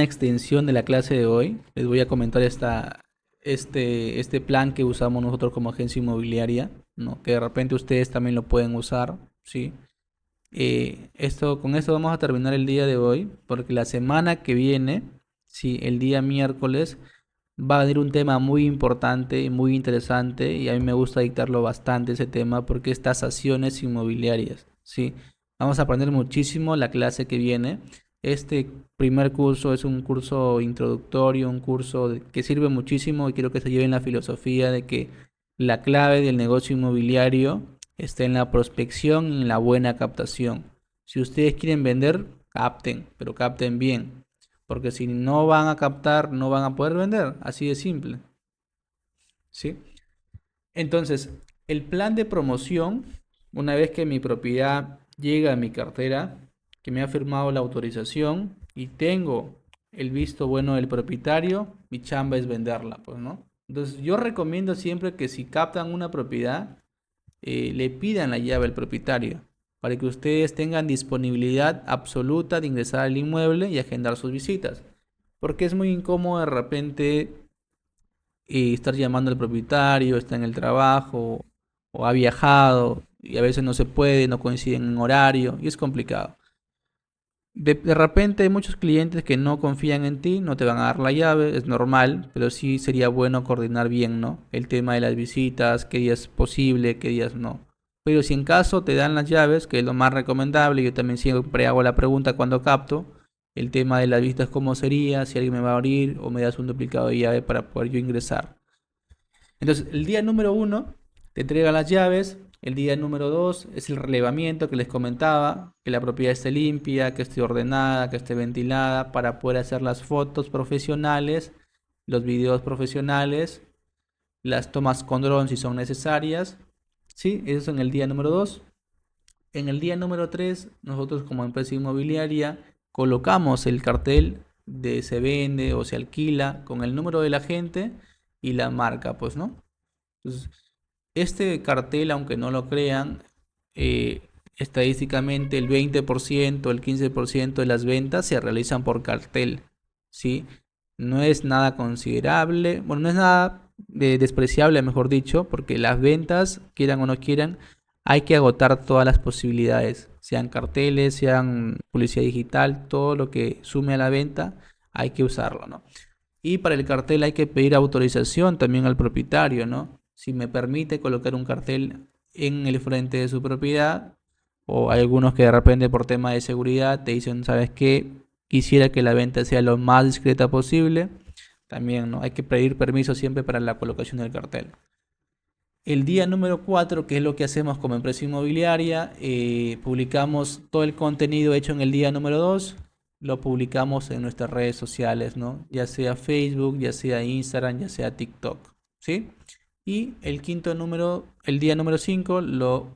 extensión de la clase de hoy. Les voy a comentar este plan que usamos nosotros como agencia inmobiliaria, ¿no? Que de repente ustedes también lo pueden usar, ¿sí? Con esto vamos a terminar el día de hoy, porque la semana que viene, sí, el día miércoles, va a venir un tema muy importante y muy interesante y a mí me gusta dictarlo bastante ese tema porque es tasaciones inmobiliarias, ¿sí? Vamos a aprender muchísimo la clase que viene. Este primer curso es un curso introductorio, un curso que sirve muchísimo y quiero que se lleven la filosofía de que la clave del negocio inmobiliario está en la prospección y en la buena captación. Si ustedes quieren vender, capten, pero capten bien. Porque si no van a captar, no van a poder vender. Así de simple. ¿Sí? Entonces, el plan de promoción, una vez que mi propiedad llega a mi cartera, que me ha firmado la autorización y tengo el visto bueno del propietario, mi chamba es venderla, pues, ¿no? Entonces, yo recomiendo siempre que si captan una propiedad, le pidan la llave al propietario para que ustedes tengan disponibilidad absoluta de ingresar al inmueble y agendar sus visitas. Porque es muy incómodo de repente estar llamando al propietario, está en el trabajo o ha viajado y a veces no se puede, no coinciden en horario y es complicado. De repente hay muchos clientes que no confían en ti, no te van a dar la llave, es normal, pero sí sería bueno coordinar bien, ¿no? El tema de las visitas, qué días es posible, qué días no. Pero si en caso te dan las llaves, que es lo más recomendable, yo también siempre hago la pregunta cuando capto, el tema de las visitas, ¿cómo sería? Si alguien me va a abrir o me das un duplicado de llave para poder yo ingresar. Entonces, el día número uno te entrega las llaves. El día número dos es el relevamiento que les comentaba, que la propiedad esté limpia, que esté ordenada, que esté ventilada, para poder hacer las fotos profesionales, los videos profesionales, las tomas con dron si son necesarias. Sí, eso es en el día número dos. En el día número 3 nosotros como empresa inmobiliaria colocamos el cartel de se vende o se alquila con el número de la gente y la marca, pues, ¿no? Entonces, este cartel, aunque no lo crean, eh, estadísticamente el 20%, el 15% de las ventas se realizan por cartel, ¿sí? No es nada considerable, bueno, no es nada despreciable, mejor dicho, porque las ventas, quieran o no quieran, hay que agotar todas las posibilidades, sean carteles, sean publicidad digital, todo lo que sume a la venta, hay que usarlo, ¿no? Y para el cartel hay que pedir autorización también al propietario, ¿no? Si me permite colocar un cartel en el frente de su propiedad, o hay algunos que de repente por tema de seguridad te dicen, ¿sabes qué? Quisiera que la venta sea lo más discreta posible. También, ¿no? Hay que pedir permiso siempre para la colocación del cartel. El día número 4, que es lo que hacemos como empresa inmobiliaria, publicamos todo el contenido hecho en el día número 2, lo publicamos en nuestras redes sociales, ¿no? Ya sea Facebook, ya sea Instagram, ya sea TikTok, ¿sí? Y el quinto número, el día número 5, lo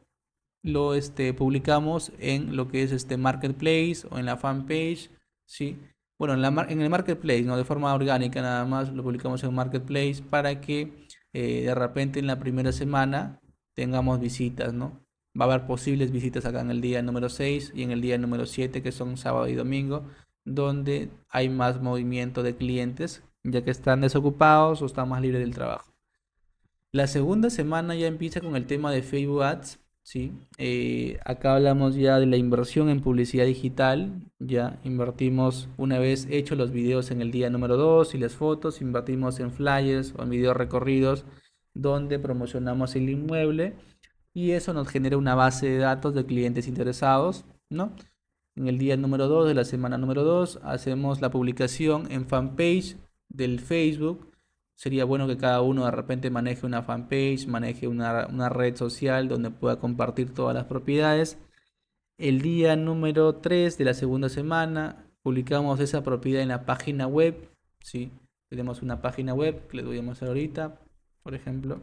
publicamos en lo que es este marketplace o en la fanpage, ¿sí? Bueno, en el marketplace, ¿no? De forma orgánica nada más, lo publicamos en marketplace para que de repente en la primera semana tengamos visitas, ¿no? Va a haber posibles visitas acá en el día número 6 y en el día número 7 que son sábado y domingo, donde hay más movimiento de clientes, ya que están desocupados o están más libres del trabajo. La segunda semana ya empieza con el tema de Facebook Ads, ¿sí? Acá hablamos ya de la inversión en publicidad digital, ya invertimos una vez hechos los videos en el día número 2 y las fotos, invertimos en flyers o en videos recorridos donde promocionamos el inmueble y eso nos genera una base de datos de clientes interesados, ¿no? En el día número 2 de la semana número 2 hacemos la publicación en fanpage del Facebook. Sería bueno que cada uno de repente maneje una fanpage, maneje una red social donde pueda compartir todas las propiedades. El día número 3 de la segunda semana publicamos esa propiedad en la página web. ¿Sí? Tenemos una página web que les voy a mostrar ahorita, por ejemplo.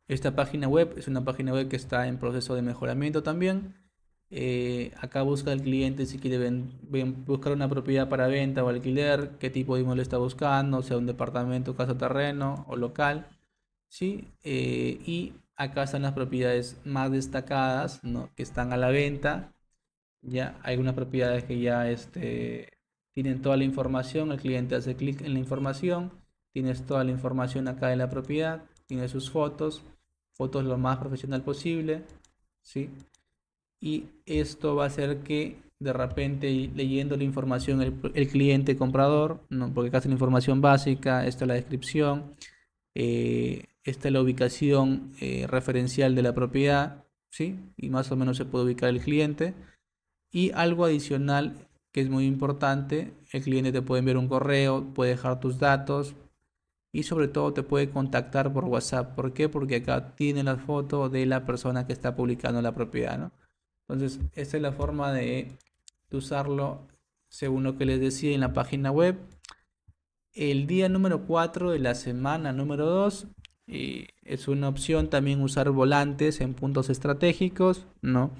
Esta página web es una página web que está en proceso de mejoramiento también. Acá busca el cliente si quiere buscar una propiedad para venta o alquiler, qué tipo de inmueble está buscando, sea un departamento, casa, terreno o local, ¿sí? Y acá están las propiedades más destacadas, ¿no? Que están a la venta. Ya hay algunas propiedades que ya tienen toda la información, el cliente hace clic en la información, tienes toda la información acá de la propiedad, tiene sus fotos, fotos lo más profesional posible, ¿sí? Y esto va a hacer que de repente leyendo la información el cliente comprador, ¿no? Porque acá está la información básica, está la descripción, esta es la ubicación referencial de la propiedad, ¿sí? Y más o menos se puede ubicar el cliente. Y algo adicional que es muy importante, el cliente te puede enviar un correo, puede dejar tus datos y sobre todo te puede contactar por WhatsApp. ¿Por qué? Porque acá tiene la foto de la persona que está publicando la propiedad, ¿no? Entonces, esta es la forma de usarlo según lo que les decía en la página web. El día número 4 de la semana número 2 es una opción también usar volantes en puntos estratégicos, ¿no?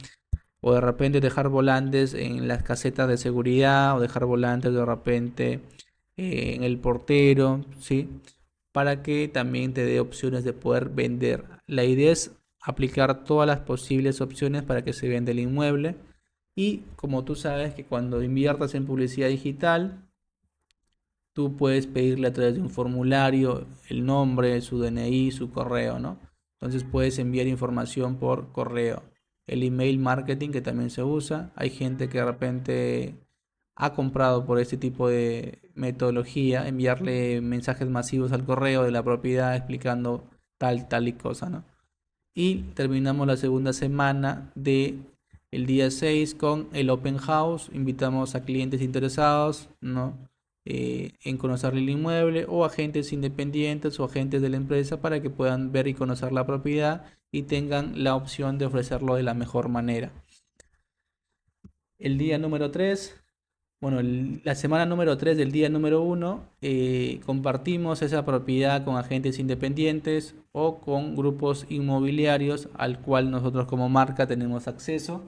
O de repente dejar volantes en las casetas de seguridad o dejar volantes de repente en el portero, ¿sí? Para que también te dé opciones de poder vender. La idea es aplicar todas las posibles opciones para que se venda el inmueble. Y como tú sabes que cuando inviertas en publicidad digital, tú puedes pedirle a través de un formulario el nombre, su DNI, su correo, ¿no? Entonces puedes enviar información por correo. El email marketing que también se usa. Hay gente que de repente ha comprado por este tipo de metodología, enviarle mensajes masivos al correo de la propiedad explicando tal y cosa, ¿no? Y terminamos la segunda semana de el día 6 con el Open House. Invitamos a clientes interesados, ¿no? En conocer el inmueble o agentes independientes o agentes de la empresa para que puedan ver y conocer la propiedad y tengan la opción de ofrecerlo de la mejor manera. El día número 3, bueno, la semana número 3 del día número 1, compartimos esa propiedad con agentes independientes o con grupos inmobiliarios al cual nosotros como marca tenemos acceso.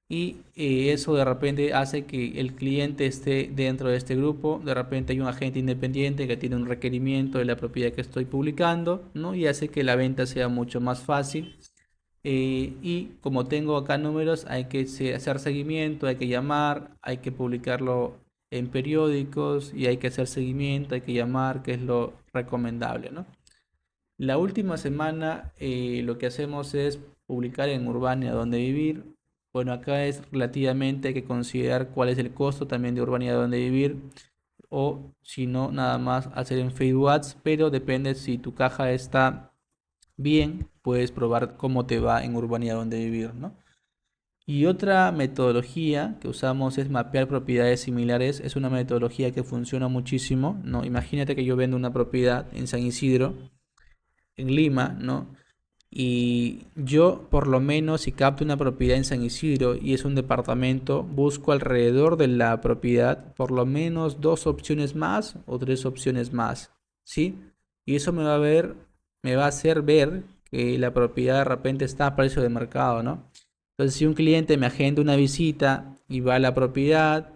Y eso de repente hace que el cliente esté dentro de este grupo. De repente hay un agente independiente que tiene un requerimiento de la propiedad que estoy publicando, ¿no? Y hace que la venta sea mucho más fácil. Y como tengo acá números, hay que hacer seguimiento, hay que llamar, hay que publicarlo en periódicos y hay que hacer seguimiento, hay que llamar, que es lo recomendable, ¿no? La última semana lo que hacemos es publicar en Urbania Donde Vivir. Bueno, acá es relativamente, hay que considerar cuál es el costo también de Urbania Donde Vivir o si no, nada más hacer en Facebook Ads, pero depende si tu caja está bien, puedes probar cómo te va en Urbania Donde Vivir, ¿no? Y otra metodología que usamos es mapear propiedades similares. Es una metodología que funciona muchísimo, ¿no? Imagínate que yo vendo una propiedad en San Isidro, en Lima, ¿no? Y yo, por lo menos, si capto una propiedad en San Isidro y es un departamento, busco alrededor de la propiedad por lo menos dos opciones más o tres opciones más, ¿sí? Y eso me va a hacer ver que la propiedad de repente está a precio de mercado, ¿no? Entonces, si un cliente me agenda una visita y va a la propiedad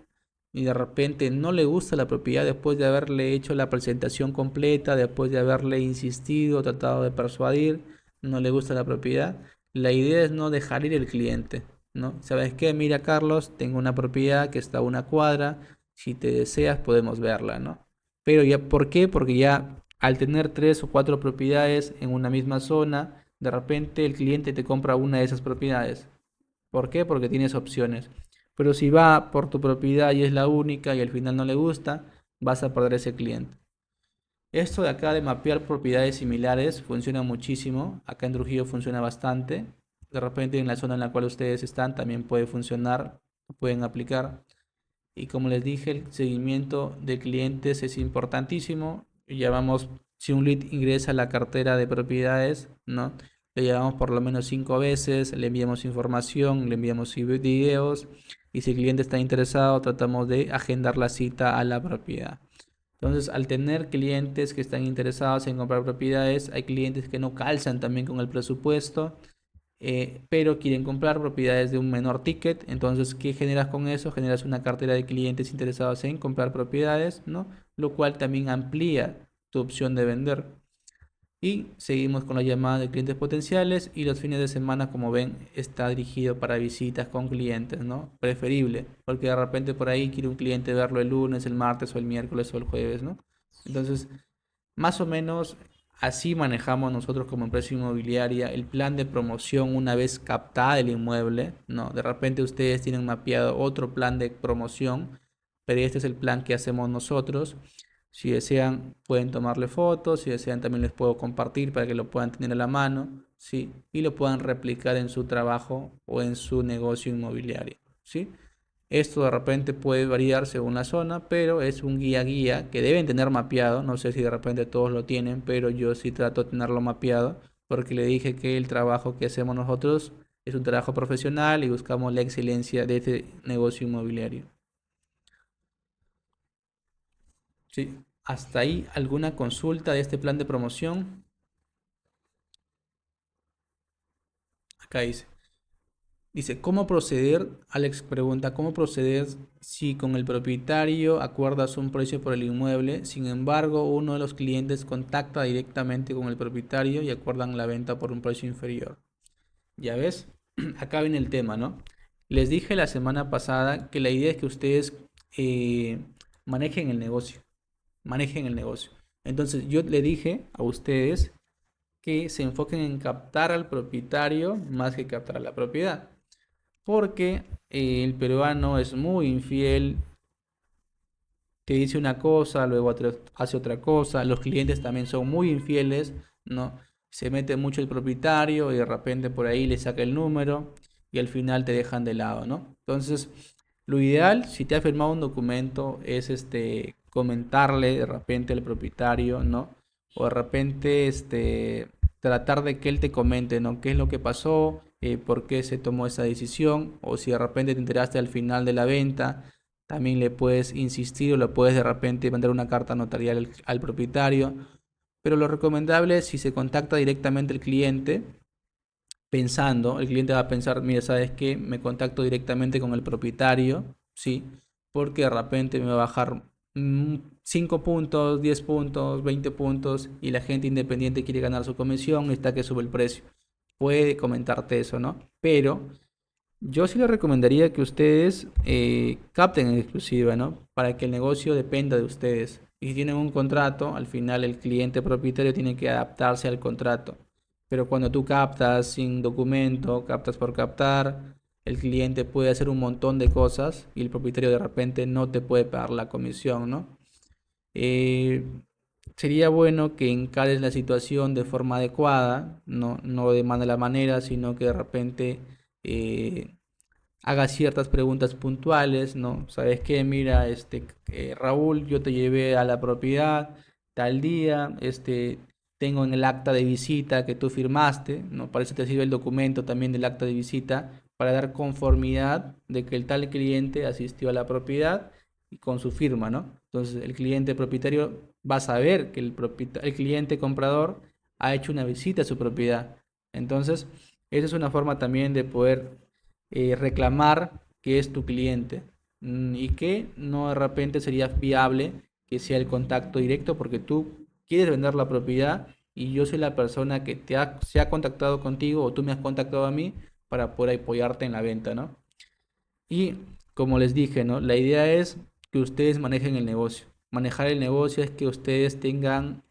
y de repente no le gusta la propiedad después de haberle hecho la presentación completa, después de haberle insistido, tratado de persuadir, no le gusta la propiedad, la idea es no dejar ir el cliente, ¿no? ¿Sabes qué? Mira, Carlos, tengo una propiedad que está a una cuadra, si te deseas podemos verla, ¿no? Pero ya, ¿por qué? Porque ya al tener tres o cuatro propiedades en una misma zona, de repente el cliente te compra una de esas propiedades. ¿Por qué? Porque tienes opciones. Pero si va por tu propiedad y es la única y al final no le gusta, vas a perder ese cliente. Esto de acá de mapear propiedades similares funciona muchísimo. Acá en Trujillo funciona bastante. De repente en la zona en la cual ustedes están también puede funcionar, pueden aplicar. Y como les dije, el seguimiento de clientes es importantísimo. Llamamos, si un lead ingresa a la cartera de propiedades, ¿no? Le llamamos por lo menos 5 veces, le enviamos información, le enviamos videos y si el cliente está interesado, tratamos de agendar la cita a la propiedad. Entonces, al tener clientes que están interesados en comprar propiedades, hay clientes que no calzan también con el presupuesto, pero quieren comprar propiedades de un menor ticket. Entonces, ¿qué generas con eso? Generas una cartera de clientes interesados en comprar propiedades, ¿no? Lo cual también amplía tu opción de vender. Y seguimos con la llamada de clientes potenciales y los fines de semana, como ven, está dirigido para visitas con clientes, ¿no? Preferible, porque de repente por ahí quiere un cliente verlo el lunes, el martes o el miércoles o el jueves, ¿no? Entonces, más o menos Así manejamos nosotros como empresa inmobiliaria el plan de promoción una vez captada el inmueble, ¿no? De repente ustedes tienen mapeado otro plan de promoción, pero este es el plan que hacemos nosotros. Si desean, pueden tomarle fotos, si desean también les puedo compartir para que lo puedan tener a la mano, ¿sí? Y lo puedan replicar en su trabajo o en su negocio inmobiliario, ¿sí? Esto de repente puede variar según la zona, pero es un guía que deben tener mapeado. No sé si de repente todos lo tienen, pero yo sí trato de tenerlo mapeado porque le dije que el trabajo que hacemos nosotros es un trabajo profesional y buscamos la excelencia de este negocio inmobiliario. Sí. Hasta ahí, ¿alguna consulta de este plan de promoción? Acá dice, ¿cómo proceder? Alex pregunta, ¿cómo proceder si con el propietario acuerdas un precio por el inmueble? Sin embargo, uno de los clientes contacta directamente con el propietario y acuerdan la venta por un precio inferior. ¿Ya ves? Acá viene el tema, ¿no? Les dije la semana pasada que la idea es que ustedes eh, manejen el negocio, manejen el negocio. Entonces yo le dije a ustedes que se enfoquen en captar al propietario más que captar a la propiedad porque el peruano es muy infiel, te dice una cosa, luego hace otra cosa, los clientes también son muy infieles, ¿no? Se mete mucho el propietario y de repente por ahí le saca el número y al final te dejan de lado, ¿no? Entonces, lo ideal, si te ha firmado un documento, es comentarle de repente al propietario, ¿no? O de repente tratar de que él te comente, ¿no? ¿Qué es lo que pasó? ¿Por qué se tomó esa decisión? O si de repente te enteraste al final de la venta, también le puedes insistir o le puedes de repente mandar una carta notarial al propietario. Pero lo recomendable es si se contacta directamente el cliente, pensando, el cliente va a pensar, mira, ¿sabes qué? Me contacto directamente con el propietario, ¿sí? Porque de repente me va a bajar 5 puntos, 10 puntos, 20 puntos y la gente independiente quiere ganar su comisión, está que sube el precio. Puede comentarte eso, ¿no? Pero yo sí les recomendaría que ustedes capten en exclusiva, ¿no? Para que el negocio dependa de ustedes. Y si tienen un contrato, al final el cliente propietario tiene que adaptarse al contrato. Pero cuando tú captas sin documento, captas por captar, el cliente puede hacer un montón de cosas y el propietario de repente no te puede pagar la comisión, ¿no? Eh, Sería bueno que encares la situación de forma adecuada, no de mala manera, sino que de repente eh, haga ciertas preguntas puntuales, ¿no? ¿Sabes qué? Mira, Raúl, yo te llevé a la propiedad tal día, tengo en el acta de visita que tú firmaste, ¿no? Para eso te sirve el documento también del acta de visita, para dar conformidad de que el tal cliente asistió a la propiedad y con su firma, ¿no? Entonces el cliente propietario va a saber que el cliente comprador ha hecho una visita a su propiedad. Entonces, esa es una forma también de poder reclamar que es tu cliente y que no de repente sería viable que sea el contacto directo porque tú quieres vender la propiedad y yo soy la persona que se ha contactado contigo o tú me has contactado a mí para poder apoyarte en la venta, ¿no? Y como les dije, ¿no? La idea es que ustedes manejen el negocio. Manejar el negocio es que ustedes tengan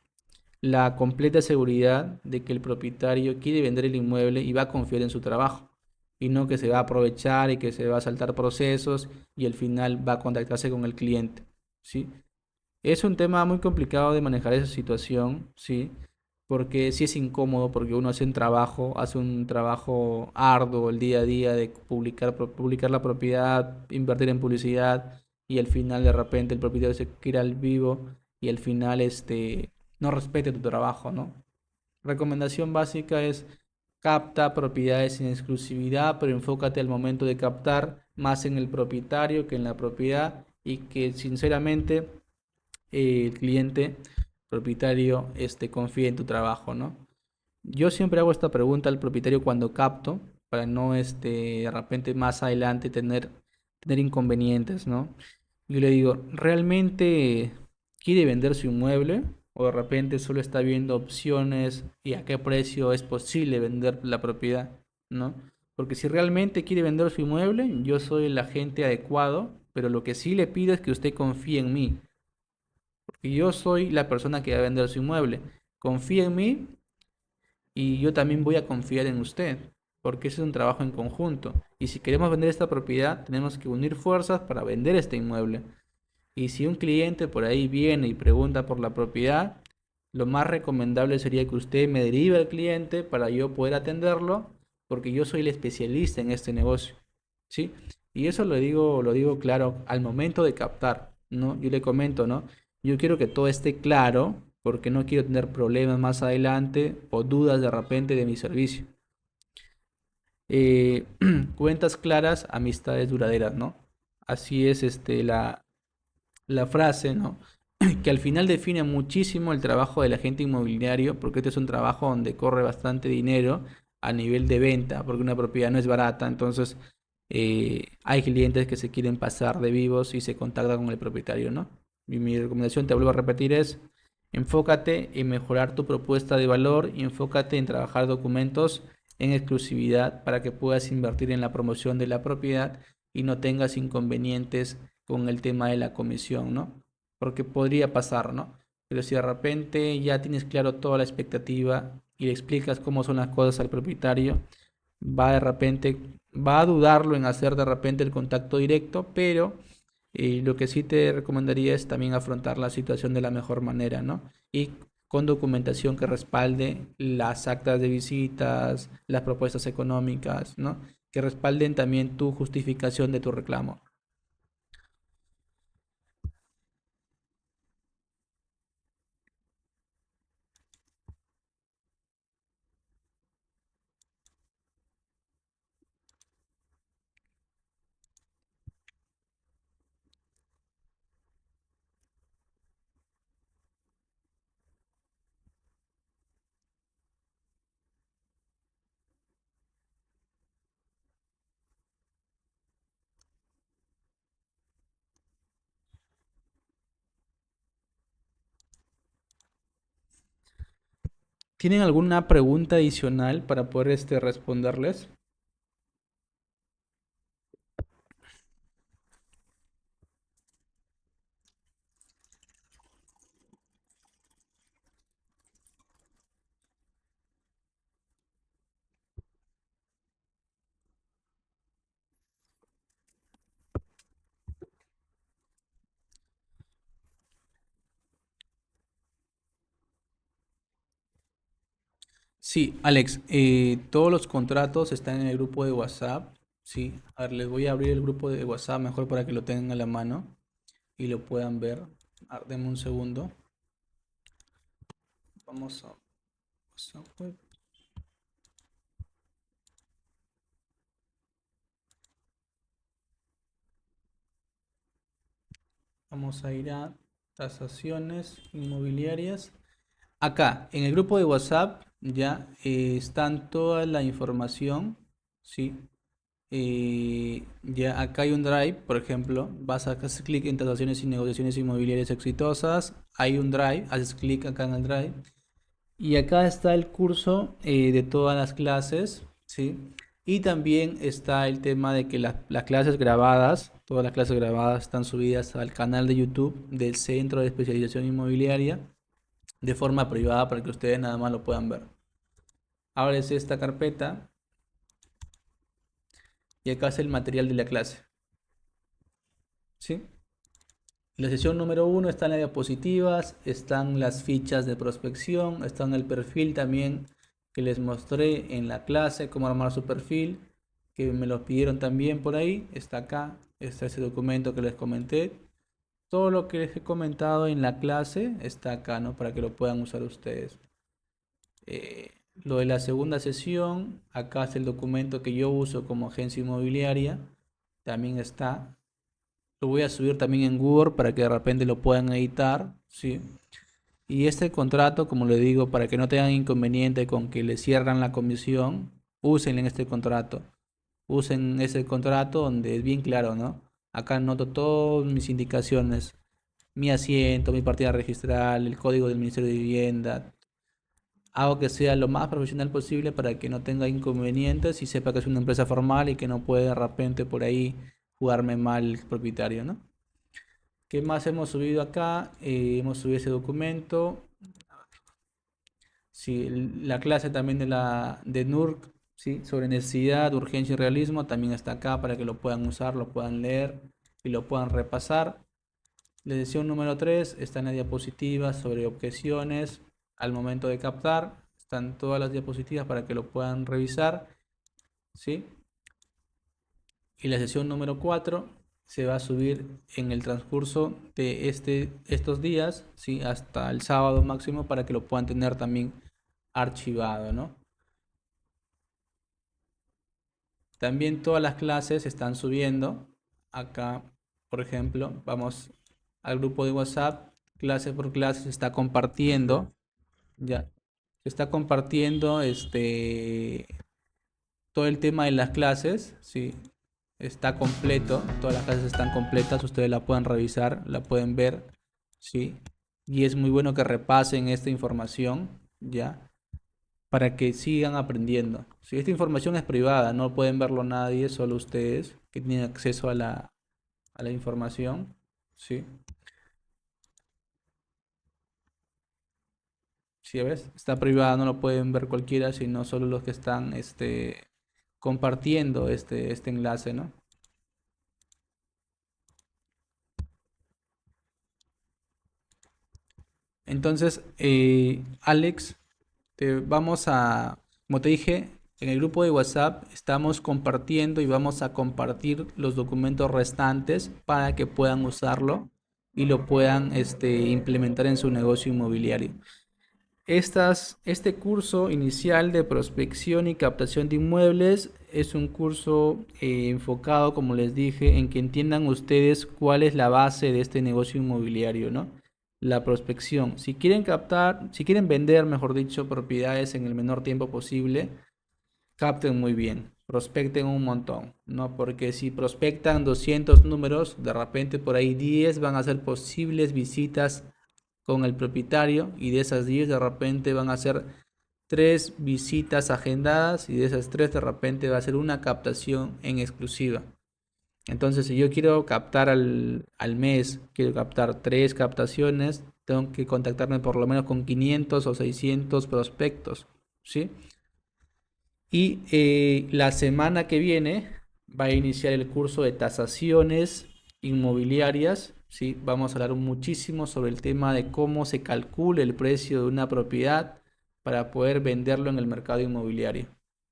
la completa seguridad de que el propietario quiere vender el inmueble y va a confiar en su trabajo y no que se va a aprovechar y que se va a saltar procesos y al final va a contactarse con el cliente, ¿sí? Es un tema muy complicado de manejar esa situación, ¿sí? Porque sí es incómodo, porque uno hace un trabajo arduo el día a día de publicar la propiedad, invertir en publicidad y al final de repente el propietario se quiere al vivo y al final no respete tu trabajo, ¿no? Recomendación básica es capta propiedades sin exclusividad, pero enfócate al momento de captar más en el propietario que en la propiedad y que sinceramente el cliente propietario confíe en tu trabajo, ¿no? Yo siempre hago esta pregunta al propietario cuando capto para no de repente más adelante tener inconvenientes, ¿no? Yo le digo, ¿realmente quiere vender su inmueble? O de repente solo está viendo opciones y a qué precio es posible vender la propiedad, ¿no? Porque si realmente quiere vender su inmueble, yo soy el agente adecuado, pero lo que sí le pido es que usted confíe en mí, porque yo soy la persona que va a vender su inmueble. confía en mí y yo también voy a confiar en usted, porque ese es un trabajo en conjunto. Y si queremos vender esta propiedad, tenemos que unir fuerzas para vender este inmueble. Y si un cliente por ahí viene y pregunta por la propiedad, lo más recomendable sería que usted me derive al cliente para yo poder atenderlo, porque yo soy el especialista en este negocio, ¿sí? Y eso lo digo claro al momento de captar, ¿no? Yo le comento, ¿no? Yo quiero que todo esté claro, porque no quiero tener problemas más adelante o dudas de repente de mi servicio. Eh, Cuentas claras, amistades duraderas, ¿no? Así es la frase, ¿no? Que al final define muchísimo el trabajo del agente inmobiliario, porque este es un trabajo donde corre bastante dinero a nivel de venta, porque una propiedad no es barata, entonces hay clientes que se quieren pasar de vivos y se contactan con el propietario, ¿no? Y mi recomendación, te vuelvo a repetir, es enfócate en mejorar tu propuesta de valor y enfócate en trabajar documentos en exclusividad para que puedas invertir en la promoción de la propiedad y no tengas inconvenientes con el tema de la comisión, ¿no? Porque podría pasar, ¿no? Pero si de repente ya tienes claro toda la expectativa y le explicas cómo son las cosas al propietario, va de repente, va a dudarlo en hacer de repente el contacto directo, pero lo que sí te recomendaría es también afrontar la situación de la mejor manera, ¿no? Y con documentación que respalde las actas de visitas, las propuestas económicas, ¿no? Que respalden también tu justificación de tu reclamo. ¿Tienen alguna pregunta adicional para poder responderles? Sí, Alex, todos los contratos están en el grupo de WhatsApp. Sí, a ver, les voy a abrir el grupo de WhatsApp mejor para que lo tengan a la mano y lo puedan ver. A ver, denme un segundo. Vamos a WhatsApp web. Vamos a ir a tasaciones inmobiliarias. Acá, en el grupo de WhatsApp, ya están toda la información, ¿sí? Ya acá hay un drive, por ejemplo, vas a hacer clic en transacciones y negociaciones inmobiliarias exitosas, hay un drive, haces clic acá en el drive y acá está el curso de todas las clases, ¿sí? Y también está el tema de que las clases grabadas, todas las clases grabadas están subidas al canal de YouTube del Centro de Especialización Inmobiliaria de forma privada para que ustedes nada más lo puedan ver. Ahora es esta carpeta y acá es el material de la clase, ¿sí? En la sesión número uno están las diapositivas, están las fichas de prospección, están el perfil también que les mostré en la clase, cómo armar su perfil, que me lo pidieron también por ahí, está acá, está ese documento que les comenté. Todo lo que les he comentado en la clase está acá, ¿no? Para que lo puedan usar ustedes. Lo de la segunda sesión, acá es el documento que yo uso como agencia inmobiliaria, también está. Lo voy a subir también en Word para que de repente lo puedan editar, ¿sí? Y este contrato, como le digo, para que no tengan inconveniente con que le cierran la comisión, usen en este contrato. Usen ese contrato donde es bien claro, ¿no? Acá anoto todas mis indicaciones, mi asiento, mi partida registral, el código del Ministerio de Vivienda. Hago que sea lo más profesional posible para que no tenga inconvenientes y sepa que es una empresa formal y que no puede de repente por ahí jugarme mal el propietario, ¿no? ¿Qué más hemos subido acá? Hemos subido ese documento. Sí, la clase también de NURC, ¿sí? Sobre necesidad, urgencia y realismo también está acá para que lo puedan usar, lo puedan leer y lo puedan repasar. La lección número 3 está en la diapositiva sobre objeciones al momento de captar. Están todas las diapositivas para que lo puedan revisar, ¿sí? Y la sesión número 4 se va a subir en el transcurso de estos días, ¿sí? Hasta el sábado máximo para que lo puedan tener también archivado, ¿no? También todas las clases se están subiendo. Acá, por ejemplo, vamos al grupo de WhatsApp, clase por clase se está compartiendo, ya. Se está compartiendo todo el tema de las clases, sí. Está completo, todas las clases están completas, ustedes la pueden revisar, la pueden ver, sí. Y es muy bueno que repasen esta información, ya, para que sigan aprendiendo. Si esta información es privada, no pueden verlo nadie, solo ustedes que tienen acceso a la información, ¿sí? Si ves, está privada, no lo pueden ver cualquiera, sino solo los que están compartiendo este enlace, ¿no? Entonces, Alex, como te dije, en el grupo de WhatsApp estamos compartiendo y vamos a compartir los documentos restantes para que puedan usarlo y lo puedan implementar en su negocio inmobiliario. Este curso inicial de prospección y captación de inmuebles es un curso enfocado, como les dije, en que entiendan ustedes cuál es la base de este negocio inmobiliario, ¿no? La prospección. Si quieren captar, si quieren vender, mejor dicho, propiedades en el menor tiempo posible, capten muy bien, prospecten un montón, ¿no? Porque si prospectan 200 números, de repente por ahí 10 van a ser posibles visitas con el propietario y de esas 10 de repente van a ser 3 visitas agendadas y de esas 3 de repente va a ser una captación en exclusiva. Entonces, si yo quiero captar al mes, quiero captar 3 captaciones, tengo que contactarme por lo menos con 500 o 600 prospectos, ¿sí? Y la semana que viene va a iniciar el curso de tasaciones inmobiliarias, ¿sí? Vamos a hablar muchísimo sobre el tema de cómo se calcula el precio de una propiedad para poder venderlo en el mercado inmobiliario,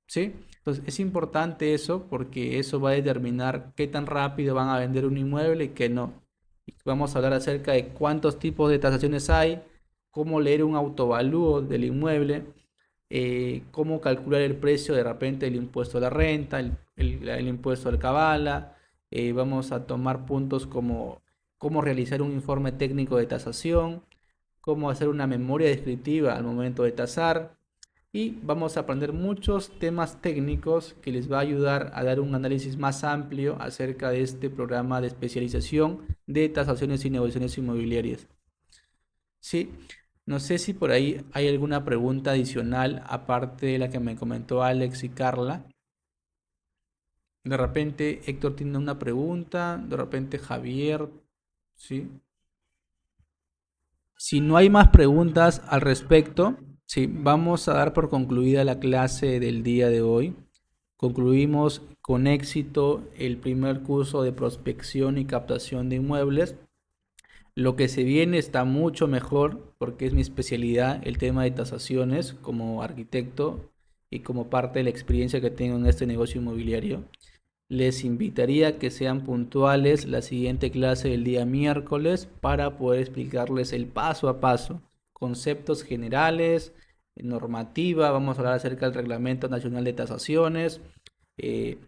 ¿sí? Entonces es importante eso porque eso va a determinar qué tan rápido van a vender un inmueble y qué no. Vamos a hablar acerca de cuántos tipos de tasaciones hay, cómo leer un autovalúo del inmueble, cómo calcular el precio de repente del impuesto a la renta, el impuesto al cabala. Vamos a tomar puntos como cómo realizar un informe técnico de tasación, cómo hacer una memoria descriptiva al momento de tasar. Y vamos a aprender muchos temas técnicos que les va a ayudar a dar un análisis más amplio acerca de este programa de especialización de tasaciones y negociaciones inmobiliarias. Sí, no sé si por ahí hay alguna pregunta adicional aparte de la que me comentó Alex y Carla. De repente Héctor tiene una pregunta, de repente Javier, ¿sí? Si no hay más preguntas al respecto, sí, vamos a dar por concluida la clase del día de hoy. Concluimos con éxito el primer curso de prospección y captación de inmuebles. Lo que se viene está mucho mejor porque es mi especialidad el tema de tasaciones como arquitecto y como parte de la experiencia que tengo en este negocio inmobiliario. Les invitaría a que sean puntuales la siguiente clase del día miércoles para poder explicarles el paso a paso, conceptos generales, normativa, vamos a hablar acerca del Reglamento Nacional de Tasaciones, eh,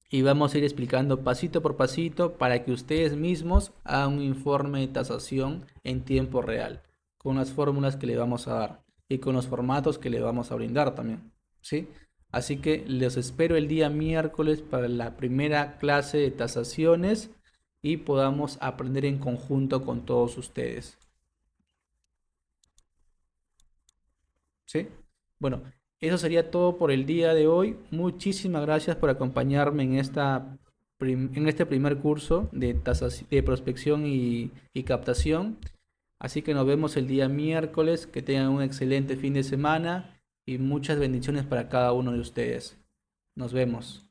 y vamos a ir explicando pasito por pasito para que ustedes mismos hagan un informe de tasación en tiempo real, con las fórmulas que le vamos a dar y con los formatos que le vamos a brindar también, ¿sí? Así que les espero el día miércoles para la primera clase de tasaciones y podamos aprender en conjunto con todos ustedes, ¿sí? Bueno, eso sería todo por el día de hoy. Muchísimas gracias por acompañarme en en este primer curso de prospección y captación. Así que nos vemos el día miércoles. Que tengan un excelente fin de semana y muchas bendiciones para cada uno de ustedes. Nos vemos.